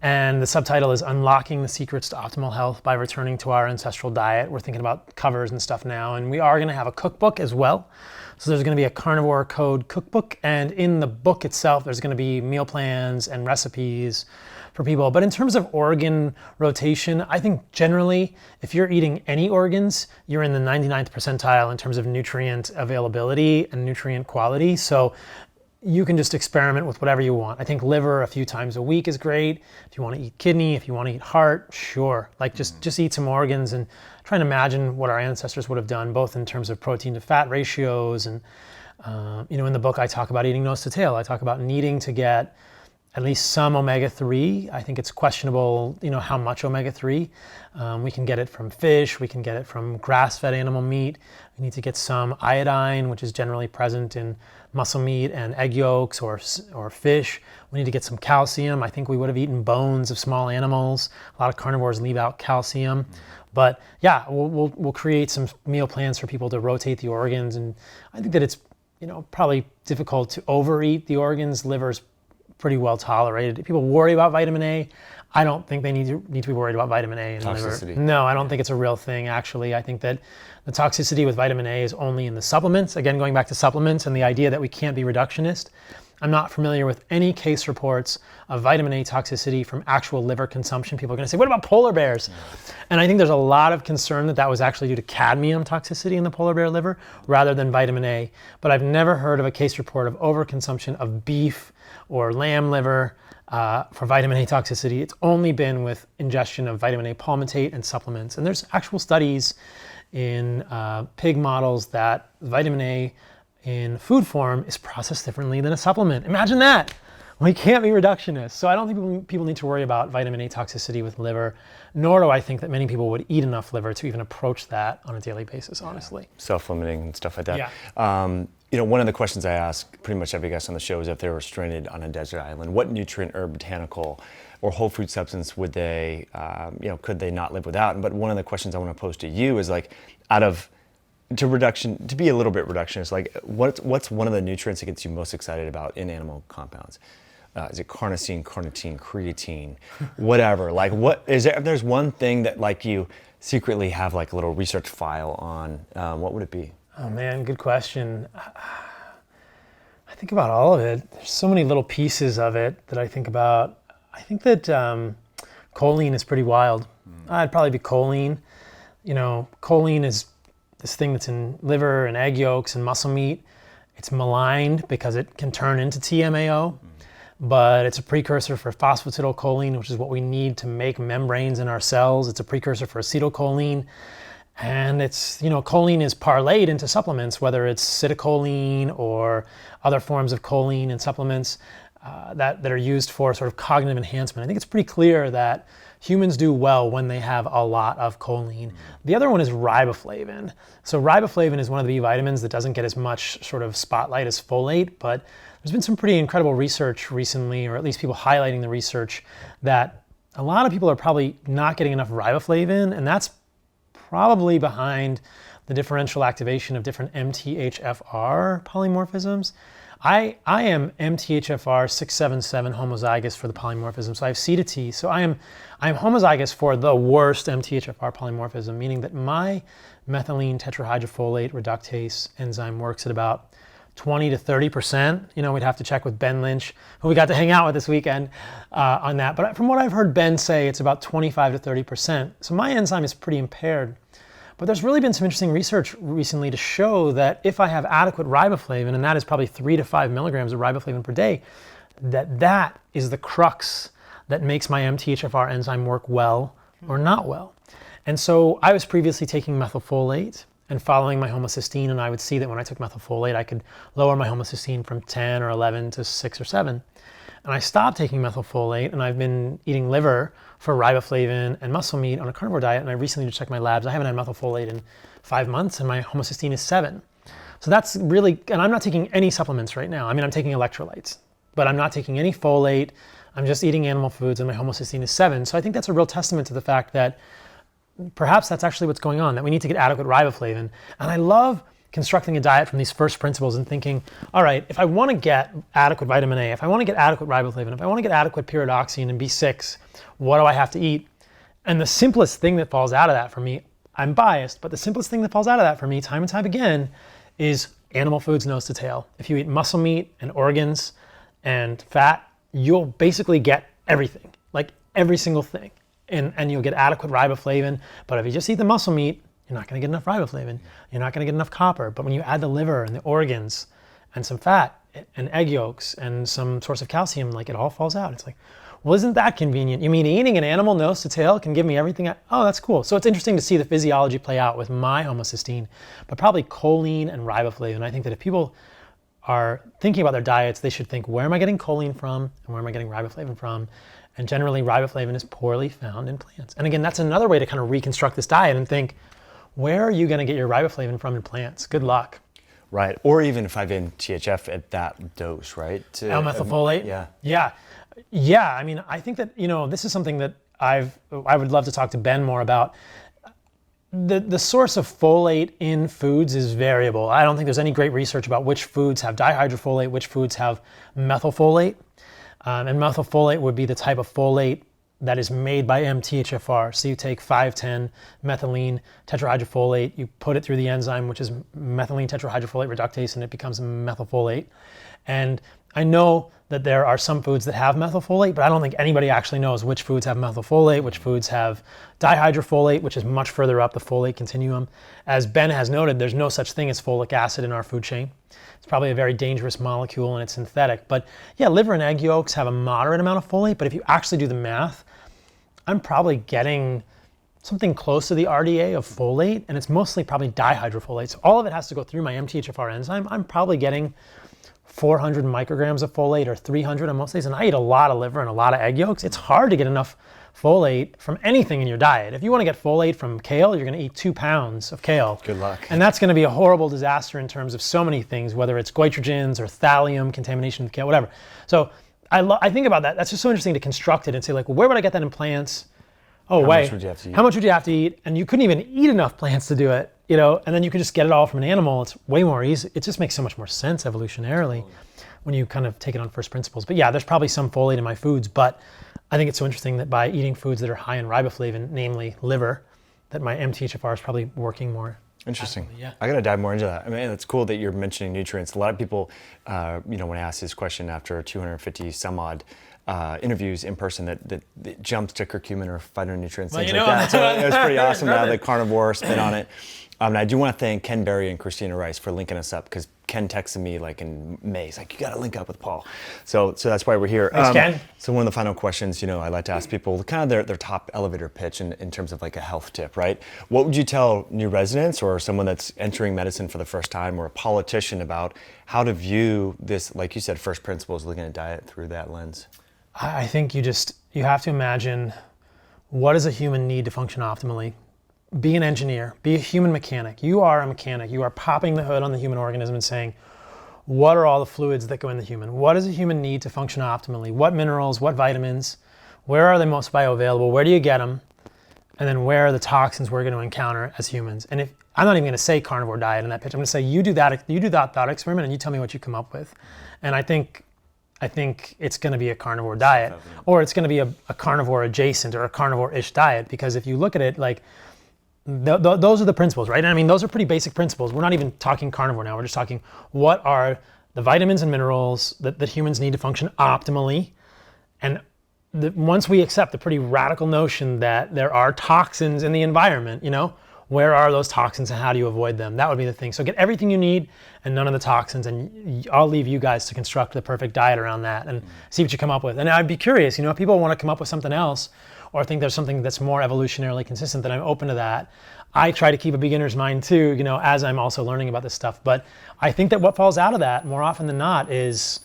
and the subtitle is Unlocking the Secrets to Optimal Health by Returning to Our Ancestral Diet. We're thinking about covers and stuff now, and we are gonna have a cookbook as well. So there's gonna be a Carnivore Code cookbook, and in the book itself, there's gonna be meal plans and recipes for people. But in terms of organ rotation, I think generally, if you're eating any organs, you're in the 99th percentile in terms of nutrient availability and nutrient quality. So you can just experiment with whatever you want. I think liver a few times a week is great. If you want to eat kidney, if you want to eat heart, sure. Like just eat some organs and try and imagine what our ancestors would have done, both in terms of protein to fat ratios. And in the book I talk about eating nose to tail. I talk about needing to get at least some omega-3. I think it's questionable, how much omega-3. We can get it from fish, we can get it from grass-fed animal meat. We need to get some iodine, which is generally present in muscle meat and egg yolks or fish. We need to get some calcium. I think we would have eaten bones of small animals. A lot of carnivores leave out calcium. But yeah, we'll create some meal plans for people to rotate the organs. And I think that it's probably difficult to overeat the organs. Liver's pretty well tolerated. If people worry about vitamin A, I don't think they need to be worried about vitamin A in Toxicity. liver. No, I don't think it's a real thing, actually. I think that the toxicity with vitamin A is only in the supplements. Again, going back to supplements and the idea that we can't be reductionist, I'm not familiar with any case reports of vitamin A toxicity from actual liver consumption. People are gonna say, what about polar bears? And I think there's a lot of concern that that was actually due to cadmium toxicity in the polar bear liver rather than vitamin A. But I've never heard of a case report of overconsumption of beef or lamb liver for vitamin A toxicity. It's only been with ingestion of vitamin A palmitate and supplements. And there's actual studies in pig models that vitamin A in food form is processed differently than a supplement. Imagine that. We can't be reductionists. So I don't think people need to worry about vitamin A toxicity with liver, nor do I think that many people would eat enough liver to even approach that on a daily basis, honestly. Self-limiting and stuff like that. Yeah. One of the questions I ask pretty much every guest on the show is if they were stranded on a desert island, what nutrient or botanical or whole food substance would they, could they not live without? But one of the questions I want to pose to you is like, to be a little bit reductionist, like what's one of the nutrients that gets you most excited about in animal compounds? Is it carnosine, carnitine, creatine, whatever? Like what is there? If there's one thing that like you secretly have like a little research file on, what would it be? Oh man, good question. I think about all of it. There's so many little pieces of it that I think about. I think that choline is pretty wild. I'd probably be choline. Choline is this thing that's in liver and egg yolks and muscle meat. It's maligned because it can turn into TMAO, but it's a precursor for phosphatidylcholine, which is what we need to make membranes in our cells. It's a precursor for acetylcholine. And it's, choline is parlayed into supplements, whether it's citicoline or other forms of choline in supplements that are used for sort of cognitive enhancement. I think it's pretty clear that humans do well when they have a lot of choline. The other one is riboflavin. So riboflavin is one of the B vitamins that doesn't get as much sort of spotlight as folate, but there's been some pretty incredible research recently, or at least people highlighting the research, that a lot of people are probably not getting enough riboflavin, and that's probably behind the differential activation of different MTHFR polymorphisms. I am MTHFR 677 homozygous for the polymorphism, so I have C to T. So I am homozygous for the worst MTHFR polymorphism, meaning that my methylene tetrahydrofolate reductase enzyme works at about 20 to 30%. We'd have to check with Ben Lynch, who we got to hang out with this weekend on that. But from what I've heard Ben say, it's about 25 to 30%. So my enzyme is pretty impaired. But there's really been some interesting research recently to show that if I have adequate riboflavin, and that is probably 3 to 5 milligrams of riboflavin per day, that is the crux that makes my MTHFR enzyme work well or not well. And so I was previously taking methylfolate and following my homocysteine, and I would see that when I took methylfolate, I could lower my homocysteine from 10 or 11 to 6 or 7. And I stopped taking methylfolate, and I've been eating liver for riboflavin and muscle meat on a carnivore diet, and I recently just checked my labs. I haven't had methylfolate in 5 months, and my homocysteine is 7. So that's really, and I'm not taking any supplements right now. I mean, I'm taking electrolytes, but I'm not taking any folate. I'm just eating animal foods, and my homocysteine is 7. So I think that's a real testament to the fact that perhaps that's actually what's going on, that we need to get adequate riboflavin. And I love constructing a diet from these first principles and thinking, all right, if I want to get adequate vitamin A, if I want to get adequate riboflavin, if I want to get adequate pyridoxine and B6, what do I have to eat? And the simplest thing that falls out of that for me, I'm biased, but the simplest thing that falls out of that for me time and time again is animal foods nose to tail. If you eat muscle meat and organs and fat, you'll basically get everything, like every single thing. And you'll get adequate riboflavin. But if you just eat the muscle meat, you're not going to get enough riboflavin. You're not going to get enough copper. But when you add the liver and the organs and some fat and egg yolks and some source of calcium, like it all falls out. It's like, well, isn't that convenient? You mean eating an animal nose to tail can give me everything? Oh, that's cool. So it's interesting to see the physiology play out with my homocysteine, but probably choline and riboflavin. I think that if people are thinking about their diets, they should think, where am I getting choline from and where am I getting riboflavin from? And generally, riboflavin is poorly found in plants. And again, that's another way to kind of reconstruct this diet and think, where are you going to get your riboflavin from in plants? Good luck. Right. Or even 5-MTHF at that dose, right? L-methylfolate? Yeah. Yeah. I mean, I think that, this is something that I would love to talk to Ben more about. The source of folate in foods is variable. I don't think there's any great research about which foods have dihydrofolate, which foods have methylfolate. And methylfolate would be the type of folate that is made by MTHFR. So you take 5,10 methylene tetrahydrofolate, you put it through the enzyme, which is methylene tetrahydrofolate reductase, and it becomes methylfolate. And I know that there are some foods that have methylfolate, but I don't think anybody actually knows which foods have methylfolate, which foods have dihydrofolate, which is much further up the folate continuum. As Ben has noted, there's no such thing as folic acid in our food chain. It's probably a very dangerous molecule and it's synthetic. But yeah, liver and egg yolks have a moderate amount of folate, but if you actually do the math, I'm probably getting something close to the RDA of folate, and it's mostly probably dihydrofolate. So all of it has to go through my MTHFR enzyme. I'm probably getting 400 micrograms of folate or 300 on most days, and I eat a lot of liver and a lot of egg yolks. It's hard to get enough folate from anything in your diet. If you want to get folate from kale, you're going to eat 2 pounds of kale. Good luck. And that's going to be a horrible disaster in terms of so many things, whether it's goitrogens or thallium, contamination of kale, whatever. So I think about that. That's just so interesting to construct it and say, like, well, where would I get that in plants? Oh, How wait. much would you have to eat? How much would you have to eat? And you couldn't even eat enough plants to do it, and then you could just get it all from an animal. It's way more easy. It just makes so much more sense evolutionarily when you kind of take it on first principles. But yeah, there's probably some folate in my foods, but I think it's so interesting that by eating foods that are high in riboflavin, namely liver, that my MTHFR is probably working more. Interesting. Yeah. I got to dive more into that. I mean, it's cool that you're mentioning nutrients. A lot of people, when I ask this question after 250 some odd interviews in person, that jumps to curcumin or phytonutrients, things like that. So it was pretty awesome to have the carnivore spin on it. And I do want to thank Ken Berry and Christina Rice for linking us up, because Ken texted me like in May. He's like, you got to link up with Paul. So that's why we're here. Thanks, Ken. So one of the final questions, I like to ask people kind of their top elevator pitch in terms of like a health tip, right? What would you tell new residents or someone that's entering medicine for the first time or a politician about how to view this, like you said, first principles, looking at diet through that lens? I think you have to imagine, what does a human need to function optimally? Be an engineer, be a human mechanic. You are a mechanic. You are popping the hood on the human organism and saying, what are all the fluids that go in the human? What does a human need to function optimally? What minerals, what vitamins? Where are they most bioavailable? Where do you get them? And then where are the toxins we're going to encounter as humans? And if I'm not even going to say carnivore diet in that pitch, I'm going to say you do that thought experiment and you tell me what you come up with. And I think it's going to be a carnivore diet, or it's going to be a carnivore adjacent or a carnivore-ish diet, because if you look at it, like, those are the principles, right? And I mean, those are pretty basic principles. We're not even talking carnivore now. We're just talking what are the vitamins and minerals that humans need to function optimally. And once we accept the pretty radical notion that there are toxins in the environment, where are those toxins and how do you avoid them? That would be the thing. So get everything you need and none of the toxins, and I'll leave you guys to construct the perfect diet around that and see what you come up with. And I'd be curious, if people want to come up with something else or think there's something that's more evolutionarily consistent, then I'm open to that. I try to keep a beginner's mind too, as I'm also learning about this stuff. But I think that what falls out of that more often than not is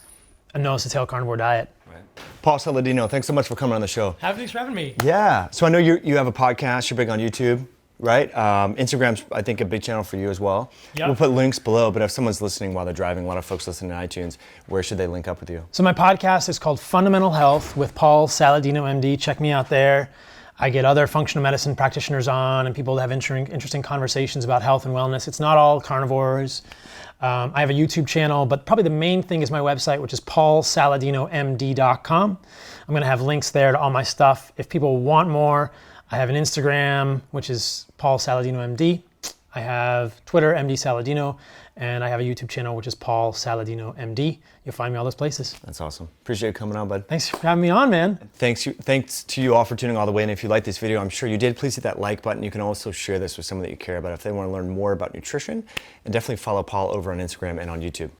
a nose-to-tail carnivore diet. Right. Paul Saladino, thanks so much for coming on the show. Thanks for having me. Yeah. So I know you have a podcast. You're big on YouTube. right? Instagram's, I think, a big channel for you as well. Yep. We'll put links below, but if someone's listening while they're driving, a lot of folks listening to iTunes, where should they link up with you? So my podcast is called Fundamental Health with Paul Saladino, MD. Check me out there. I get other functional medicine practitioners on and people that have interesting conversations about health and wellness. It's not all carnivores. I have a YouTube channel, but probably the main thing is my website, which is paulsaladinomd.com. I'm gonna have links there to all my stuff. If people want more, I have an Instagram, which is Paul Saladino MD. I have Twitter, MD Saladino, and I have a YouTube channel, which is Paul Saladino MD. You'll find me all those places. That's awesome. Appreciate you coming on, bud. Thanks for having me on, man. Thanks to you all for tuning all the way in. If you liked this video, I'm sure you did, please hit that like button. You can also share this with someone that you care about if they want to learn more about nutrition. And definitely follow Paul over on Instagram and on YouTube.